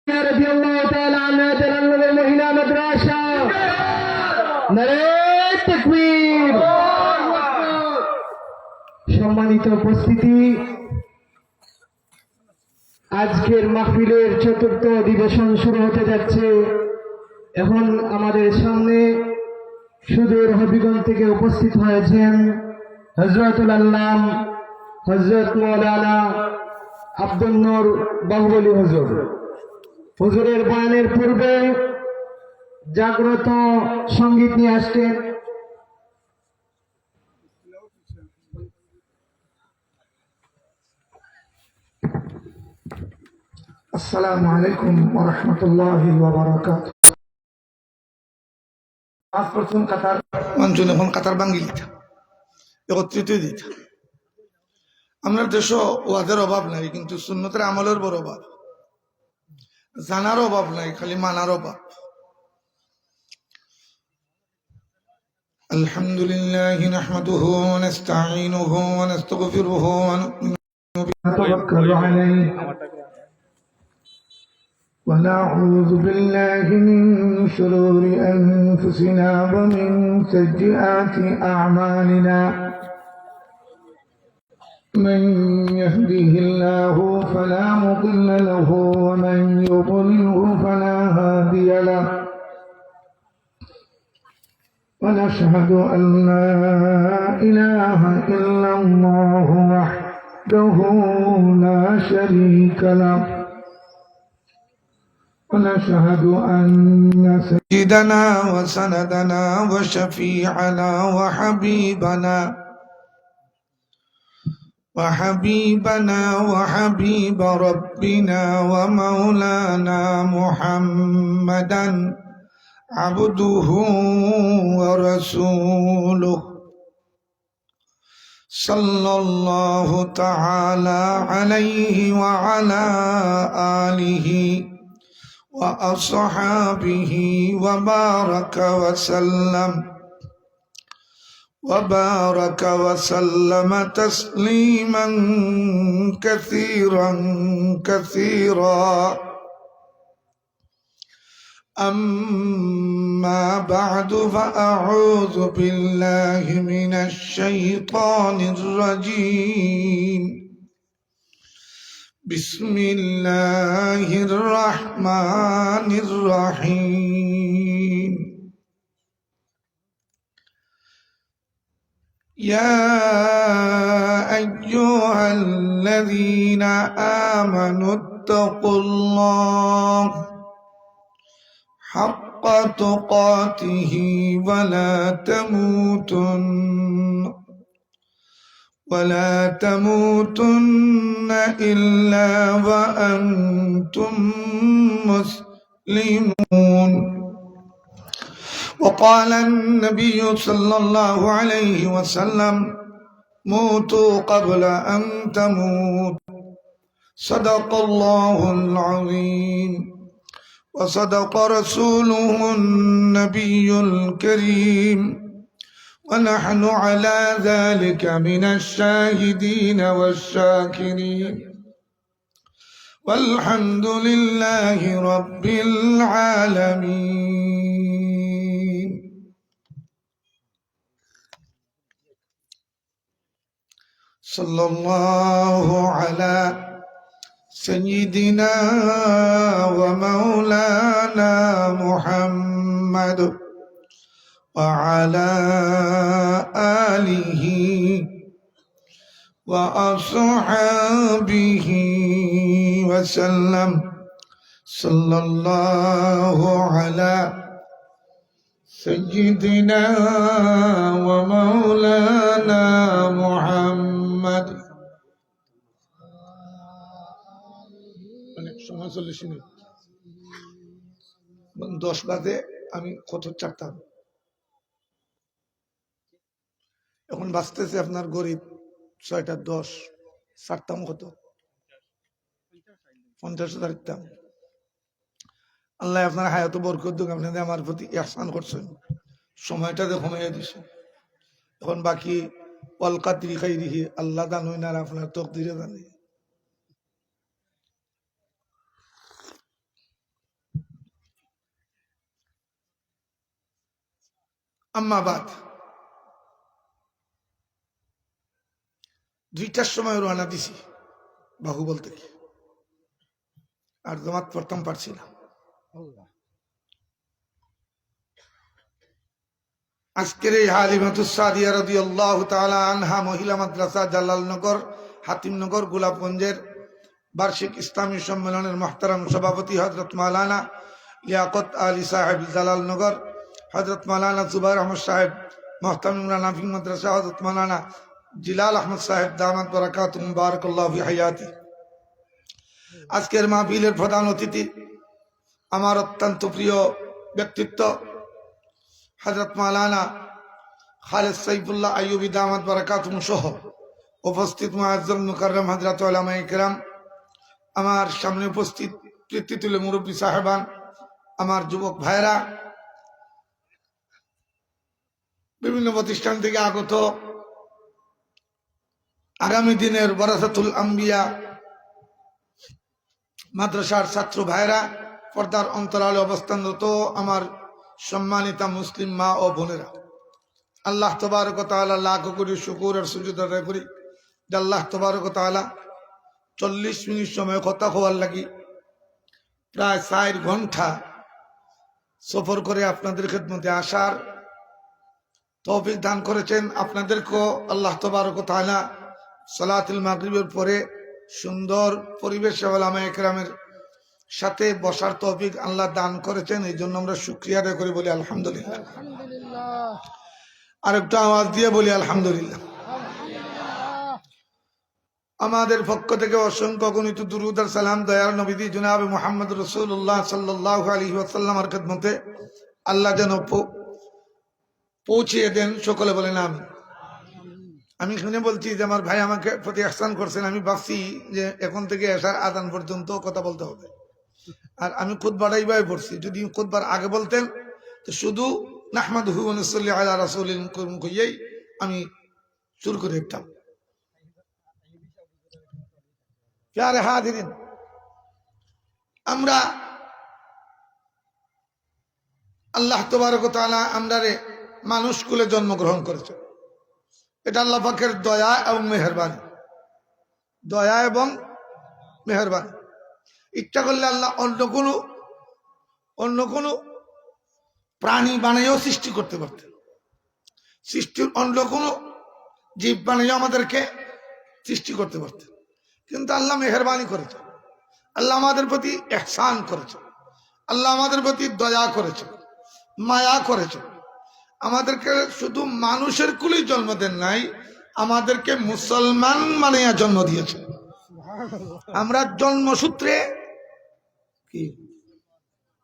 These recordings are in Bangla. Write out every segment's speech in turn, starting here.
রাদিয়াল্লাহু তাআলা আনহা জালালের মহিলা মাদ্রাসা নারে তাকবীর। সম্মানিত উপস্থিতি, আজকের মাহফিলের চতুর্থ অধিবেশন শুরু হতে যাচ্ছে। এখন আমাদের সামনে সুদূর হবিগঞ্জ থেকে উপস্থিত হয়েছেন হযরতুল আল্লাম হযরত মাওলানা আব্দুল নূর বাহুবলী হুজুর। হুজুরের বয়ানের পূর্বে জাগ্রত সঙ্গীত নিয়ে আসছেন। আসসালামু আলাইকুম ওয়া রাহমাতুল্লাহি ওয়া বারাকাতুহু। পাঁচ পার্সেন্ট কাতার মানুষজন এখন কাতার ভাঙ্গি লিখা একত্রিত দিতা। আমরা দেশ ওয়াদের অভাব নাই, কিন্তু সুন্নতের আমলের বড় অভাব, জানার অভাব নাই, খালি মানার অভাব। আলহামদুলিল্লাহ নাহমাদুহু ওয়া নাস্তাঈনুহু ওয়া নাস্তাগফিরুহু ওয়া নু'মিনু বিহি ওয়া নাতাওয়াক্কালু আলাইহি ونعوذ بالله من شرور أنفسنا ومن سيئات أعمالنا. من يهده الله فلا مضل له ومن يضلله فلا هادي له. ونشهد أن لا إله إلا الله وحده لا شريك له. ونشهد أن سيدنا وسندنا وشفيعنا وحبيبنا وحبيب ربنا ومولانا محمدا عبده ورسوله صلى الله تعالى عليه وعلى آله وأصحابه وبارك وسلم تسليما كثيرا. أما بعد، فأعوذ بالله من الشيطان الرجيم. بسم الله الرحمن الرحيم. يا أيها الذين آمنوا اتقوا الله حق تقاته ولا تموتن إلا وأنتم مسلمون. وقال النبي صلى الله عليه وسلم: موتوا قبل أن تموت. صدق الله العظيم وصدق رسوله النبي الكريم، ونحن على ذلك من الشاهدين والشاكرين، والحمد لله رب العالمين. صلى الله على سيدنا ومولانا محمد وعلى آله وأصحابه وسلم. صلى الله على سيدنا ومولانا محمد. সময় চলে শুনি 10 বাজে আমি কত চারতাম, এখন বাঁচতেছে আপনার গরিব 6:10, ছাড়তাম কত 50,000 দিতাম। আল্লাহ আপনার হায়াত বরকত দিক, আপনাদের আমার প্রতি ইহসান করছেন, সময়টা কমাইয়া দিছেন। এখন বাকি ওয়াল কাদরি খাইরিহি, আল্লাহ জানুই না, আপনার তকদিরে জানি। আম্মা বাদ, 2টার সময় রওনা দিছি বাহুবল থেকে, আর জমাত প্রথম পারছিলাম। আজকের এই হালিমাতুস সাদিয়া রাদিয়াল্লাহু তাআলা আনহা মহিলা মাদ্রাসা জালালনগর হাতিমনগর গোলাপগঞ্জের বার্ষিক ইসলামী সম্মেলনের মুহতারাম সভাপতি হযরত মাওলানা লিয়াকত আলী সাহেব জালালনগর, হযরত মাওলানা জুবাইর আহমদ সাহেব মুহতামিম নাফি মাদ্রাসা, হযরত মাওলানা জিলাল আহমদ সাহেব দামাত বারাকাতুহুম বারাকাল্লাহু ফি হায়াতি। আজকের মাহফিলের প্রধান অতিথি আমার অত্যন্ত প্রিয় ব্যক্তিত্ব হযরত মাওলানা খালেদ সাইফুল্লাহ আইয়ুবী দামাত বারাকাতুহুম সহ উপস্থিত মুআজ্জম মুকাররম হযরত উলামায়ে কেরাম, আমার সামনে উপস্থিত পিতৃতুল্য মুরব্বী সাহেবান, আমার যুবক ভাইরা, বিভিন্ন প্রতিষ্ঠান থেকে আগত আগামী দিনের ওয়ারাসাতুল আম্বিয়া মাদ্রাসার ছাত্র ভাইরা, পর্দার অন্তরালে অবস্থানরত আমার সম্মানিতা মুসলিম মা ও বোনেরা, আল্লাহ তবারক ওয়া তাআলা লাখ কোটি শুকর আর সুজুদ আদায় করি যে আল্লাহ তবারক ওয়া তাআলা 40 মিনিট সময় কথা হওয়ার লাগি প্রায় 4 ঘন্টা সফর করে আপনাদের খেদমতে আসার তৌফিক দান করেছেন। আপনাদেরকেও আল্লাহ তবারক ওয়া তাআলা সালাতুল মাগরিবের পরে সুন্দর পরিবেশে উলামায়ে কেরামের সাথে বসার তৌফিক আল্লাহ দান করেছেন, এই জন্য আমরা শুকরিয়া আদায় করি, বলি আলহামদুলিল্লাহ। আরেকটু আওয়াজ দিয়ে বলি আলহামদুলিল্লাহ। আমাদের পক্ষ থেকে অসংখ্য গণিত দুরূদ আর সালাম দয়ার নবীজি জনাব মুহাম্মদ রাসূলুল্লাহ সাল্লাল্লাহু আলাইহি ওয়াসাল্লামের খেদমতে আল্লাহ যেন পৌঁছিয়ে দেন, সকলে বলেন আমিন। আমি শুনে বলছি যে আমার ভাই আমাকে প্রতি ইহসান করছেন, আমি ভাবছি যে এখন থেকে এশার আযান পর্যন্ত কথা বলতে হবে, আর আমি খুতবাটাই ভাই পড়ছি। যদি খুতবার আগে বলতেন তো শুধু নাহমাদুহু ওয়া নুসাল্লি আলা রাসূলিল কারীম কইয়াই আমি শুরু করে দিতাম। প্যারে হাজিরিন, আমরা আল্লাহ তবারক ওয়া তাআলা আমরারে মানুষ কুলে জন্মগ্রহণ করেছে, এটা আল্লাহ পাকের দয়া এবং মেহেরবানি, দয়া এবং মেহেরবানি। ইচ্ছা করলে আল্লাহ অন্য কোনো প্রাণী বানাইও সৃষ্টি করতে পারতেন, সৃষ্টির অন্য কোনো জীব বানাইও আমাদেরকে সৃষ্টি করতে পারতেন, কিন্তু আল্লাহ মেহেরবানি করেছে, আল্লাহ আমাদের প্রতি ইহসান করেছে, আল্লাহ আমাদের প্রতি দয়া করেছে, মায়া করেছে। আমাদেরকে শুধু মানুষের কুলেই জন্ম দেন নাই, আমাদেরকে মুসলমান বানাইয়া জন্ম দিয়েছে। আমরা জন্মসূত্রে কি?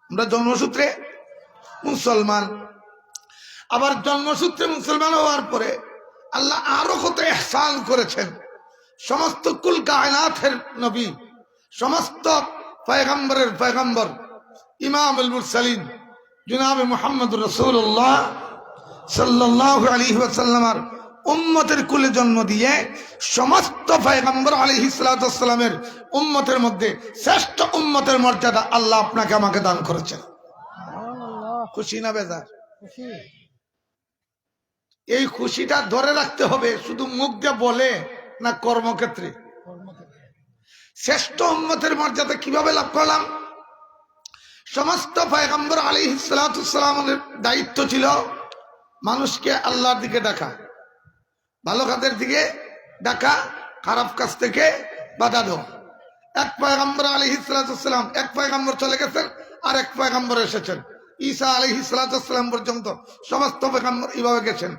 আমরা জন্মসূত্রে মুসলমান, আবার জন্মসূত্রে মুসলমান হওয়ার পরে আল্লাহ আরো কত ইহসান করেছেন। সমস্ত কুল কায়নাতের নবী, সমস্ত পয়গম্বরের পয়গম্বর ইমামুল মুরসালিন জনাবে মুহাম্মদুর রাসূলুল্লাহ সাল্লাল্লাহু আলাইহি ওয়াসাল্লামের উম্মতের কুলে জন্ম দিয়ে সমস্ত পয়গম্বর আলাইহিস সালাতু ওয়াস সালামের উম্মতের মধ্যে শ্রেষ্ঠ উম্মতের মর্যাদা আল্লাহ আপনাকে আমাকে দান করেছেন। খুশি না বেজার? এই খুশিটা ধরে রাখতে হবে, শুধু মুখ দিয়ে বলে না, কর্মক্ষেত্রে। শ্রেষ্ঠ উম্মতের মর্যাদা কিভাবে লাভ করলাম? সমস্ত পয়গম্বর আলাইহিস সালাতু ওয়াস সালামের দায়িত্ব ছিল মানুষকে আল্লাহর দিকে ডাকা, ভালো কাজের দিকে ডাকা, খারাপ কাজ থেকে বাধা দেওয়া। এক পয়গম্বর আলাইহিস সালাতু ওয়াস সালাম, এক পয়গম্বর চলে গেছেন, আর এক পয়গম্বর এসেছেন। ঈসা আলাইহিস সালাতু ওয়াস সালাম পর্যন্ত সমস্ত পয়গম্বর এইভাবে গেছেন।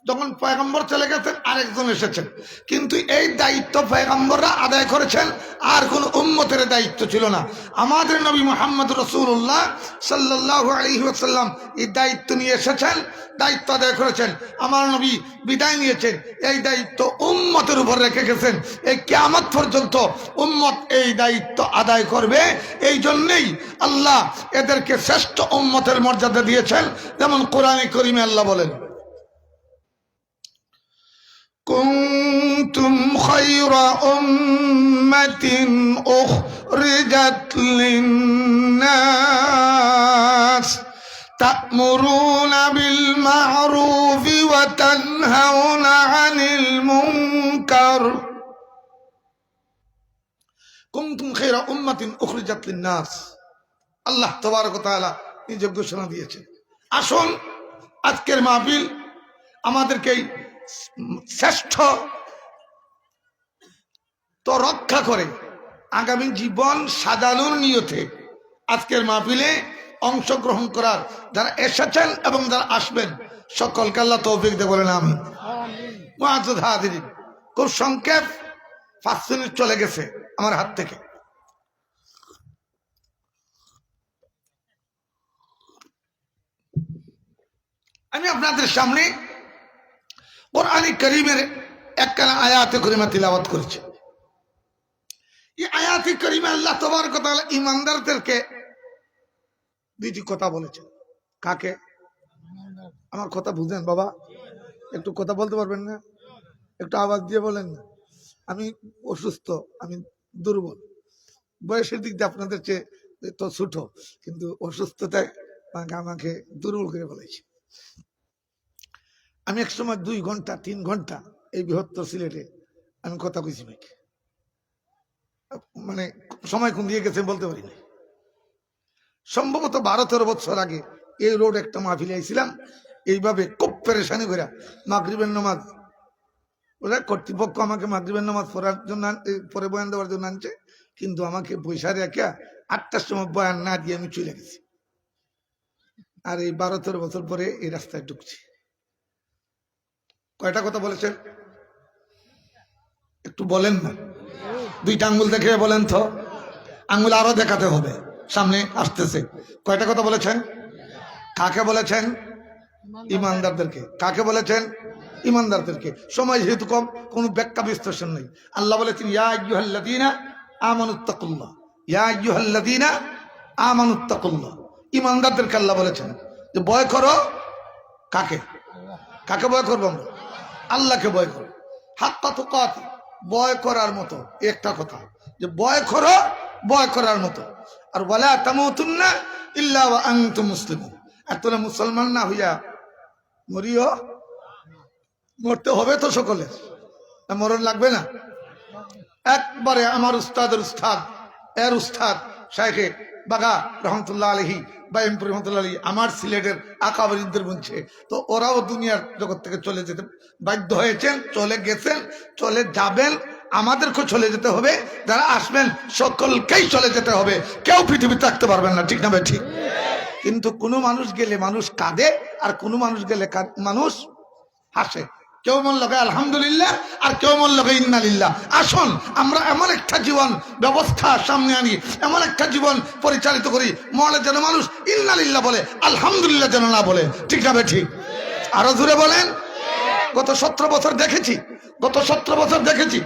যখন পয়গম্বর চলে গেছেন আরেকজন এসেছেন, কিন্তু এই দায়িত্ব পয়গম্বররা আদায় করেছেন, আর কোন উম্মতের দায়িত্ব ছিল না। আমাদের নবী মুহাম্মদ রাসূলুল্লাহ সাল্লাল্লাহু আলাইহি ওয়াসাল্লাম এই দায়িত্ব নিয়ে এসেছেন, দায়িত্ব আদায় করেছেন। আমার নবী বিদায় নিয়েছেন, এই দায়িত্ব উম্মতের উপর রেখে গেছেন। এই কিয়ামত পর্যন্ত উম্মত এই দায়িত্ব আদায় করবে। এই জন্যই আল্লাহ এদেরকে শ্রেষ্ঠ উম্মতের মর্যাদা দিয়েছেন। যেমন কোরআনে কারীমে আল্লাহ বলেন, কুনতুম খায়রা উম্মাতিন উখরিজাত লিন-নাস তা'মুরুনা বিল মা'রুফ وتنهون عن المنكر কুনতুম খায়রা উম্মাতিন উখরিজাত লিন-নাস। আল্লাহ তাবারক ওয়া তাআলা নিজে ঘোষণা দিয়েছেন। আসুন আজকের মাহফিল আমাদেরকে শ্রেষ্ঠ তো রক্ষা করে আগামী জীবন সাজানোর নিয়তে আজকের মাহফিলে অংশগ্রহণ করার যারা এসেছেন এবং যারা আসবেন সকলকে আল্লাহ তৌফিক দিয়ে বলেন আমিন। মুআজ্জাজ হাজিরিন, খুব সংক্ষেপ 5 মিনিট চলে গেছে আমার হাত থেকে। আমি আপনাদের সামনে কোরআন কারীমের একখানা আয়াতে কারিমা তিলাওয়াত করেছি। এই আয়াতে কারিমা আল্লাহ তাবারক ওয়া তাআলা ঈমানদারদেরকে দুইটি কথা বলেছেন। কাকে? আমার কথা বুঝেন বাবা? একটু কথা বলতে পারবেন না? একটু আওয়াজ দিয়ে বলেন না। আমি অসুস্থ, আমি দুর্বল, বয়সের দিক দিয়ে আপনাদের চেয়ে তো ছোট, কিন্তু অসুস্থতায় আমাকে দুর্বল করে বলেছি। আমি এক সময় 2 ঘন্টা 3 ঘন্টা এই বৃহত্তর সিলেটে আমি কথা কইছি নাকি, মানে সময় কোন দিয়ে গেছে বলতে পারি না। সম্ভবত 12-13 বছর আগে এই রোড একটা মাহফিলে আইছিলাম, এইভাবে খুব পেরেশানি করে মাগরিবের নামাজ, ওরা কর্তৃপক্ষ আমাকে মাগরিবের নামাজ পড়ার জন্য পরে বয়ান দেওয়ার জন্য আনছে, কিন্তু আমাকে পয়সা রেখে 8টার সময় বয়ান না দিয়ে আমি চলে গেছি। আর এই 12-13 বছর পরে এই রাস্তায় ঢুকছি। কয়টা কথা বলেছেন একটু বলেন না? 2টা আঙ্গুল দেখে বলেন তো, আঙ্গুল আরো দেখাতে হবে, সামনে আসতেছে। কয়টা কথা বলেছেন? কাকে বলেছেন? ইমানদারদেরকে। কাকে বলেছেন? ইমানদারদেরকে। সময় যেহেতু কম, কোনো ব্যাখ্যা বিশ্লেষণ নেই। আল্লাহ বলেছেন ইয়া আইয়ুহাল্লাযীনা আমানুত্তাকুল্লাহ, ইয়া আইয়ুহাল্লাযীনা আমানুত্তাকুল্লাহ। ইমানদারদেরকে আল্লাহ বলেছেন যে ভয় করো। কাকে? কাকে ভয় করবো আমরা? আল্লাহকে ভয় করো। হাক্কা তুকাতি, ভয় করার মতো একটা কথা, যে ভয় করো, ভয় করার মতো। আর ওয়ালা তামুতুন্না ইল্লা ওয়া আনতুম মুসলিমুন। আর তোরা মুসলমান না হইয়া মরিও। মরতে হবে তো সকলের, মরণ লাগবে না? একবারে আমার উস্তাদের উস্তাদ, এর উস্তাদ শাইখে বাগা রহমতুল্লাহ আলাইহি বা এমপুর রহমতুল্লাহ আলাইহি আমার সিলেটের আকাবরিনদের বলছে, তো ওরাও দুনিয়ার জগৎ থেকে চলে যেতে বাধ্য হয়েছেন, চলে গেছেন, চলে যাবেন। আমাদেরকেও চলে যেতে হবে, যারা আসবেন সকলকেই চলে যেতে হবে, কেউ পৃথিবীতে থাকতে পারবেন না, ঠিক না ভাই? ঠিক। কিন্তু কোনো মানুষ গেলে মানুষ কাঁদে, আর কোনো মানুষ গেলে মানুষ হাসে। কেউ মন লাগায় আলহামদুলিল্লাহ, আর কেউ মন লাগায় ইন্নালিল্লাহ। আসুন আমরা এমন একটা জীবন ব্যবস্থা সামনে আনি, এমন একটা জীবন পরিচালিত করি, মনে যেন মানুষ ইন্নালিল্লাহ বলে, আলহামদুলিল্লাহ যেন না বলে, ঠিক না ভাই? ঠিক। আরো জোরে বলেন। গত 17 বছর দেখেছি, গত 17 বছর দেখেছি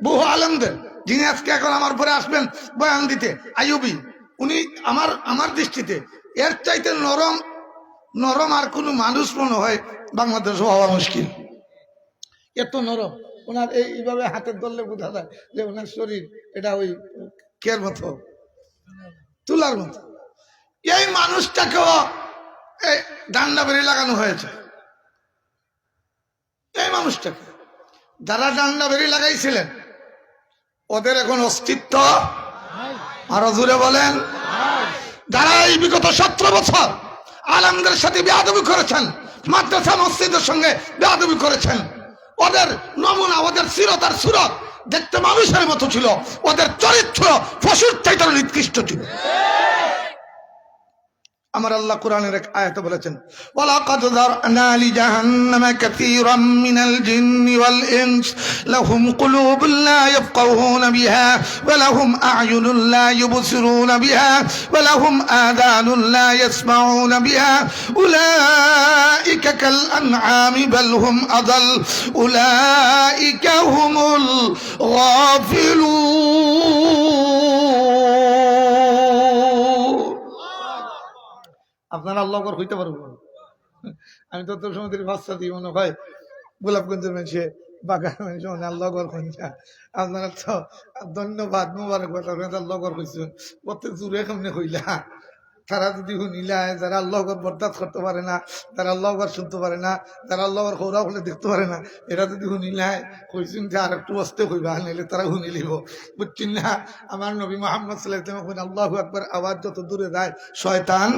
বহু আলেমদের, যিনি আজকে এখন আমার পরে আসবেন বয়ান দিতে, আইয়ুবী, উনি আমার দৃষ্টিতে এর চাইতে নরম নরম আর কোনো মানুষ মনে হয় বাংলাদেশে হওয়া মুশকিল। এত নরম, ওনার এইভাবে হাতের ধরলে বোঝা যায় যে ওনার শরীর এটা ওই কের মতো, তুলার মতো। এই মানুষটাকেও ডান্ডা বেরিয়ে লাগানো হয়েছে। এই মানুষটাকে যারা ডান্ডা বেরিয়ে লাগাইছিলেন, ওদের এখন অস্তিত্ব আরো জোরে বলেন। যারা এই বিগত 17 বছর আলেমদের সাথে বেয়াদবি করেছেন, মাদ্রাসা মসজিদের সঙ্গে বেয়াদবি করেছেন, ওদের নমুনা, ওদের সিরত আর সুরত দেখতে মানুষের মতো ছিল, ওদের চরিত্র পশুর চাইতে নিকৃষ্ট ছিল। আমার আল্লাহ কোরআনের এক আয়াতে বলেছেন, ওয়ালাকাদ যারনা লিজাহান্নামা কাসীরাম মিনাল জিন্নি ওয়াল ইনস লাহুম কুলুবুন লা ইয়াফকাহুনা বিহা ওয়া লাহুম আ'য়ুনুন লা ইউবসিরুনা বিহা ওয়া লাহুম আযানুন লা ইয়াসমাউনা বিহা উলাইকা কাল আনআমি বাল হুম আযাল উলাইকা হুমুল গাফিলুন। আপনারা আল্লাহ আকবার হইতে পারবো? আমি তো তোর সমুদ্রের ভাষা দিই মনে হয় গোলাপগঞ্জের মানুষে, বাগান মানুষ মানে আল্লাহ আকবার হইয়া। আপনারা তো ধন্যবাদ, মুবারকবাদ, আপনারা আল্লাহ আকবার হইছেন। কত জোরে কেমনে হইলা, তারা যদি শুনিলায়, যারা আল্লাহ বরদাস্ত করতে পারে না, যারা আল্লাহ শুনতে পারে না, যারা আল্লাহ খৌরা বলে দেখতে পারে না, এরা যদি শুনিলায় কইছেন যে আর একটু বসতে কইবা, নিলে তারা শুনিলিব। বুঝছেন না? আমার নবী মোহাম্মদ সাল্লাল্লাহু আলাইহি ওয়াসাল্লাম আল্লাহু আকবার আওয়াজ যত দূরে যায় শয়তান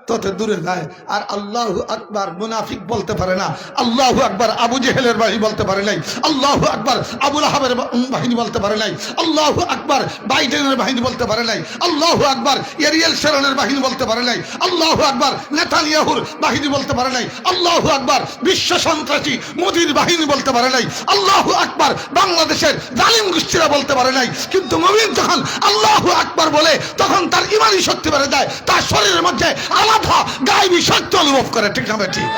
তত দূরে যায়। আর আল্লাহু আকবার মুনাফিক বলতে পারে না, আল্লাহু আকবার আবু জেহেলের বাহিনী বলতে পারে নাই, আল্লাহু আকবার আবু লাহাবের বাহিনী বলতে পারে নাই, আল্লাহু আকবার বাইডেনের বাহিনী বলতে পারে নাই, আল্লাহু আকবার এরিয়েল শেরনের বাহিনী বলতে পারে নাই, আল্লাহু আকবার নেতানিয়াহুর বাহিনী বলতে পারে নাই, আল্লাহু আকবার বিশ্ব সন্ত্রাসী মোদির বাহিনী বলতে পারে নাই, আল্লাহু আকবার বাংলাদেশের জালিম গোষ্ঠীরা বলতে পারে নাই। কিন্তু মুমিন যখন আল্লাহু আকবার বলে তখন তার ইমানি শক্তি বেড়ে যায়, তার শরীরের মধ্যে আলাদা গায়েবী শক্তি অনুভব করে। ঠিক না ঠিক?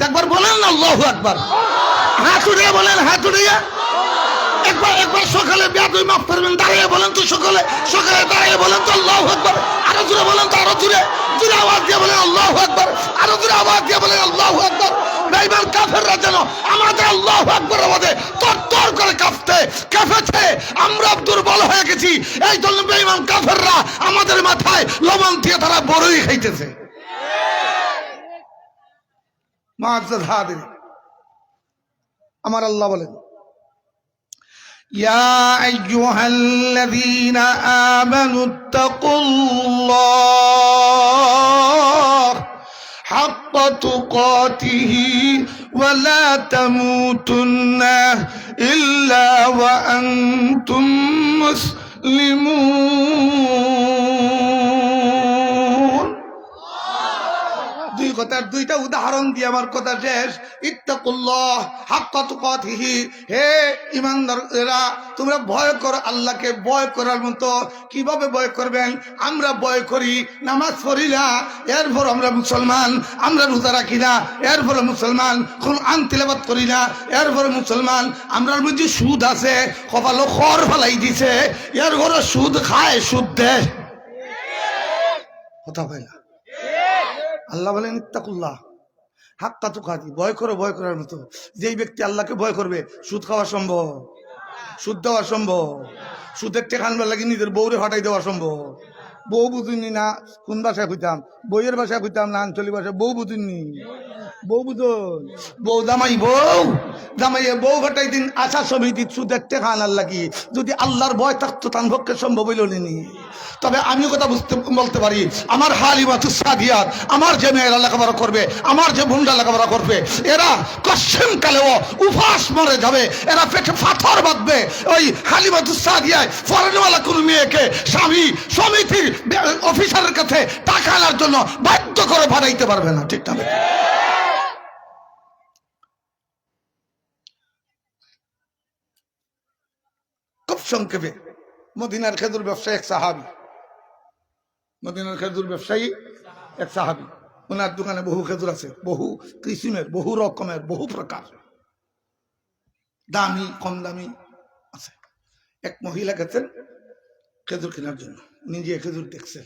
একবার বলেন না আল্লাহু আকবার, হাত উঠিয়ে বলেন, হাত উঠিয়ে একবার একবার সকালে বেয়াদবি মাফ করবেন, দাঁড়িয়ে বলেন তো, সকালে সকালে দাঁড়িয়ে বলেন তো আল্লাহু আকবার, আরো জোরে বলেন তো, আরো জোরে জোরে আওয়াজ দিয়ে বলেন আল্লাহু আকবার, আরো জোরে আওয়াজ দিয়ে বলেন আল্লাহু আকবার। বেঈমান কাফেররা যেন আমাদের আল্লাহু আকবার আওয়াজে তরতর করে কাঁপেছে। আমরা দুর্বল হয়ে গেছি, এই জন্য বেঈমান কাফেররা আমাদের মাথায় লবণ দিয়ে তারা বড়ই খাইতেছে। মুআজ্জাজ হাদির, আমার আল্লাহ বলেন, يا أيها الذين آمنوا اتقوا الله حق تقاته ولا تموتن إلا وأنتم مسلمون। দুই কথার দুইটা উদাহরণ দিয়ে আমার কথা শেষ। ইত্তাকুল্লাহ হাক্কা তুকাতিহি, হে ঈমানদাররা তোমরা ভয় করো আল্লাহকে। ভয় করার মতো কিভাবে ভয় করবেন? আমরা ভয় করি, নামাজ পড়ি না, এরপর আমরা মুসলমান, আমরা রোজা রাখি না, এরপরে মুসলমান, কুরআন তিলাওয়াত করি না, এরপরে মুসলমান, আমরার মধ্যে সুদ আছে, কপালে খড় ফেলাই দিছে, এর ঘরে সুদ খায়, সুদ দেয়, কথা হয় না। আল্লাহ বলেন ইত্তাকুল্লাহ হাক্কা তুকাতি, ভয় করো ভয় করার মতো। যেই ব্যক্তি আল্লাহকে ভয় করবে, সুদ খাওয়া সম্ভব, সুদ দেওয়া সম্ভব, সুদের টেকা আনবার লাগে নিজের বউরে হটাই দেওয়া সম্ভব। বউ বুঝিনি না, কোন ভাষায় কইতাম, বইয়ের ভাষায় কইতাম না আঞ্চলিক ভাষায়, বউ বুঝিনি, বউ বুঝুন, বউ জামাই, বউ জামাইয়ে বউ হটাই দিন আশা সমিতি সুদের টেকা আনার লাগি। যদি আল্লাহর ভয় থাকতো তার পক্ষে সম্ভব হইল নি। তবে আমিও কথা বলতে পারি, আমার হালিমাতুস সাদিয়াত, আমার যে মেয়েরা লেখাপড়া করবে, আমার যে বোনরা লেখাপড়া করবে, এরা কশ্চিন কালেও উপাস মরে যাবে, এরা পেটে পাথর বাঁধবে। ওই হালিমাতুস সাদিয়ায় ফরেনওয়ালা কোন মেয়েকে স্বামী সমিতির অফিসারের কাছে টাকা আনার জন্য বাধ্য করে পাঠাইতে পারবে না। ঠিক না? খুব সংক্ষেপে, মদিনার খেজুর ব্যবসায়ী এক সাহাবী, মদিনার খেজুর ব্যবসায়ী এক সাহাবী, ওনার দোকানে বহু খেজুর আছে, বহু কিসিমের, বহু রকমের, বহু প্রকার, দামি কম দামি আছে। এক মহিলা গেছেন খেজুর কেনার জন্য, নিজে খেজুর দেখছেন,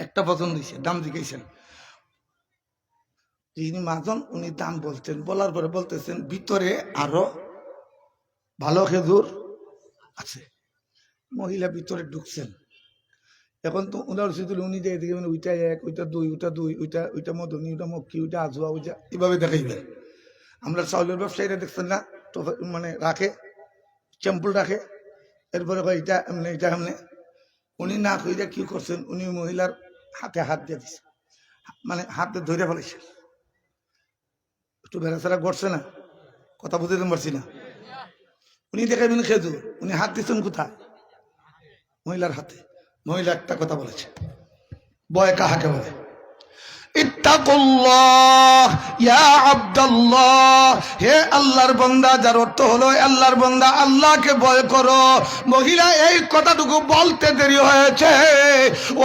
একটা পছন্দ হয়েছে, দাম জিজ্ঞেসেন। যিনি মাজন উনি দাম বলছেন, বলার পরে বলতেছেন ভিতরে আরো ভালো খেজুর আছে। মহিলা ভিতরে ঢুকছেন, এখন তো উনার শুধু উনি যে দেখবেন ওইটা এক, ওইটা দুই, ওইটা দুই, ওইটা ওইটা মধুনি, ওইটা মক্কি, ওইটা আজুয়া, ওইটা এভাবে দেখাইবেন। আমরা চাউলের ব্যবসায়ীরা দেখছেন না, তো মানে রাখে চ্যাম্পুল রাখে, এরপরে এটা এমনি এটা এমনি। উনি না কইরা কি করছেন, উনি মহিলার হাতে হাত দিয়ে দিচ্ছে, মানে হাতে ধরে ফেলেছে। একটু বেড়াচারা করছে না, কথা বুঝতে পারছি না। উনি দেখাবেন খেজুর, উনি হাত দিচ্ছেন কোথায়? মহিলার হাতে। মহিলা একটা কথা বলেছে, ভয় কাহাকে বলে? ইত্তাকুল্লাহ ইয়া আব্দুল্লাহ, হে আল্লাহর বান্দা, যার অর্থ হলো আল্লাহর বান্দা, আল্লাহকে ভয় করো। মহিলা এই কথাটুকু বলতে দেরি হয়েছে,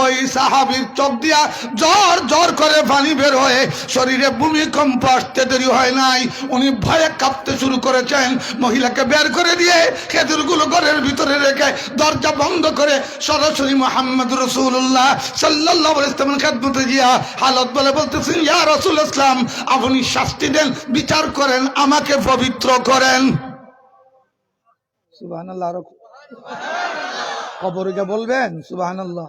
ওই সাহাবীর চোখ দিয়া জ্বর জ্বর করে পানি বের হয়ে শরীরে ভূমিকম্প আসতে দেরি হয় নাই। উনি ভয়ে কাঁপতে শুরু করেছেন। মহিলাকে বের করে দিয়ে খেজুরগুলো ঘরের ভিতরে রেখে দরজা বন্ধ করে সরাসরি মুহাম্মদ রাসূলুল্লাহ সাল্লাল্লাহু আলাইহি ওয়াসাল্লামের খেদমতে গিয়া হালত বলে বলতেছেন, ইয়া রাসূল ইসলাম, আপনি শাস্তি দেন, বিচার করেন, আমাকে পবিত্র করেন। সুবহানাল্লাহ। কবরে গিয়ে বলবেন সুবহানাল্লাহ,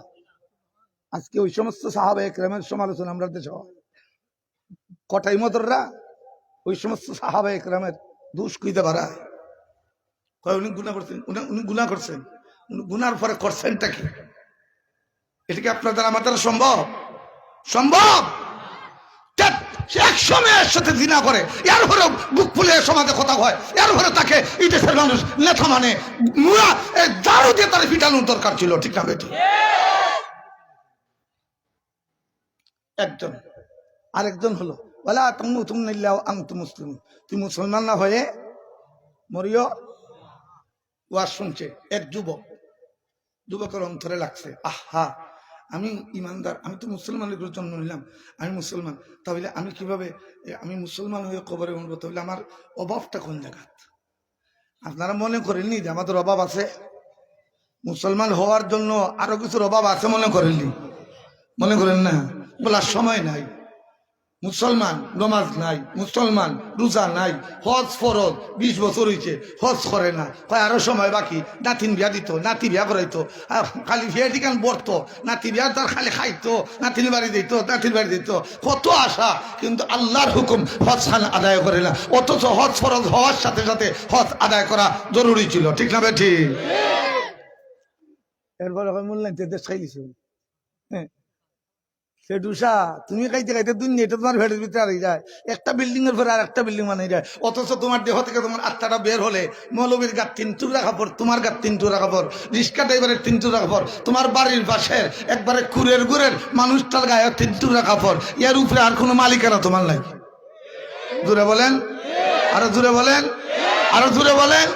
আজকে ওই সমস্ত সাহাবা একরামের সমালোচনা আমরা দেশে হয়। কটাই মদররা ওই সমস্ত সাহাবা একরামের দোষ কইতে পারা উনি গুনাহ করছেন, উনি গুনাহ করছেন, গুনার পরে করছেনটা কি? এটা কি আপনার দ্বারা আমার দ্বারা সম্ভব? সম্ভব? একশো মেয়ের সাথে জিনা করে, এর ঘরে বুক ফুলে সমাজে কথা হয়, এর ঘরে তাকে এই দেশের মানুষ নেতা মানে মুরা দারু দিয়ে তার পিটানোর দরকার ছিল, ঠিক না বেটি? একজন আরেকজন হলো বলা তুমি মুসলিম, তুই মুসলমান না হয়ে মরিও। ওয়াজ শুনছে এক যুবকের অন্তরে লাগছে, আহা আমি ইমানদার, আমি তো মুসলমানের জন্ম নিলাম, আমি মুসলমান, তাহলে আমি কিভাবে আমি মুসলমান হয়ে কবরে উঠবো? তাহলে আমার অভাবটা কোন জায়গাত? আপনারা মনে করেননি যে আমাদের অভাব আছে? মুসলমান হওয়ার জন্য আরো কিছুর অভাব আছে, মনে করেননি? মনে করেন না? বলার সময় নাই। মুসলমান নমাজ নাই, মুসলমান রোজা নাই, হজ ফরজ 20 বছর হয়েছে হজ করে না, কয় আরো সময় বাকি, নাতিন বিয়া দিত, নাতি বিয়া করাইতো, খালি বিয়া টিকান বর্ত, নাতি বিয়া তার খালি খাইতো, নাতিন বাড়ি দিত, নাতির বাড়ি দিত, কত আশা, কিন্তু আল্লাহর হুকুম হজ খান আদায় করে না। অথচ হজ ফরজ হওয়ার সাথে সাথে হজ আদায় করা জরুরি ছিল, ঠিক না বেঠি? এরপরে মূল্যায়ন দেশ খাইলিস তুমি খাইতে খাইতে দুনিয়া তোমার ভেড়ের ভিতরে হারিয়ে যায়, একটা বিল্ডিং এর পরে আর একটা বিল্ডিং বানিয়ে যায়। অথচ তোমার দেহ থেকে তোমার আত্মাটা বের হলে মৌলবীর গাত 3 টুকরা কাপড়, তোমার গাত 3 টুকরা কাপড়, রিক্সা ড্রাইভারের 3 টুকরা কাপড়, তোমার বাড়ির পাশের একবারে কুরের মানুষটার গায়ে 3 টুকরা কাপড়, এর উপরে আর কোনো মালিকানা তোমার নাই। জুড়ে বলেন, আরো জুড়ে বলেন, আরো জুড়ে বলেন।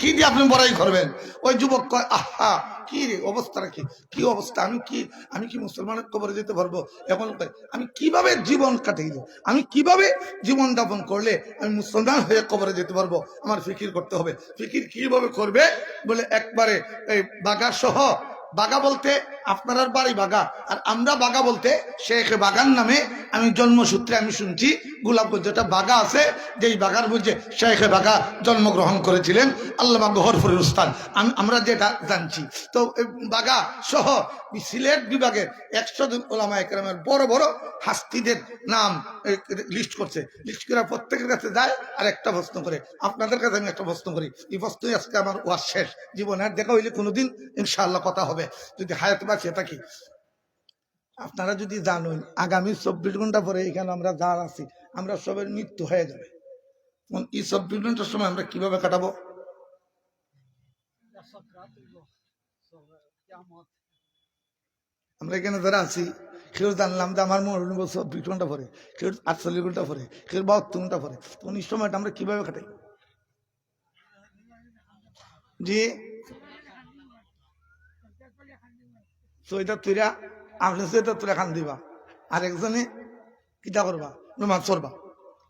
কি দিয়ে আপনি বড়াই করবেন? ওই যুবক কয়, আহা কি রে অবস্থাটা, কি অবস্থা, আমি কি মুসলমানের কবরে যেতে পারবো? এখন আমি কিভাবে জীবন কাটাইব, আমি কিভাবে জীবন যাপন করলে আমি মুসলমান হয়ে কবরে যেতে পারবো? আমার ফিকির করতে হবে। ফিকির কিভাবে করবে বলে একবারে এই বাগা সহ, বাগা বলতে আপনার বাড়ি বাগা, আর আমরা বাগা বলতে শেখ বাগান নামে আমি জন্মসূত্রে আমি শুনছি গোলাপগঞ্জ যেটা বাগা আছে, যেই বাগার মধ্যে শেখ বাগা জন্মগ্রহণ করেছিলেন আল্লামা গহরফুরের উস্তাদ, আমরা যেটা জানছি। তো বাগা সহ সিলেট বিভাগের 100 জন ওলামা একরামের বড় বড় হাস্তিদের নাম লিস্ট করছে। লিস্ট করে প্রত্যেকের কাছে যায় আর একটা প্রশ্ন করে। আপনাদের কাছে আমি একটা প্রশ্ন করি, এই প্রশ্নই আজকে আমার ওয়াজ শেষ। জীবনের দেখা হইলে কোনোদিন ইনশাআল্লাহ কথা হবে যদি হায়াত বাঁচিয়ে থাকি। আপনারা যদি জানেন আগামী 24 ঘন্টা পরে এখানে আমরা যার আছি আমরা সবের মৃত্যু হয়ে যাবে, এই 24 ঘন্টার সময় আমরা কিভাবে কাটাবো? আমরা এখানে যারা আছি কেউ জানলাম যে আমার মরণ 24 ঘন্টা পরে, কেউ 48 ঘন্টা পরে, কেউ 72 ঘন্টা পরে, তখন এই সময়টা আমরা কিভাবে কাটাই? জি সোয়েটার তুইরা আপনি সোয়েটার তুলে খান দিবা, আরেকজনে কিতা করবা নমাজ পড়বা,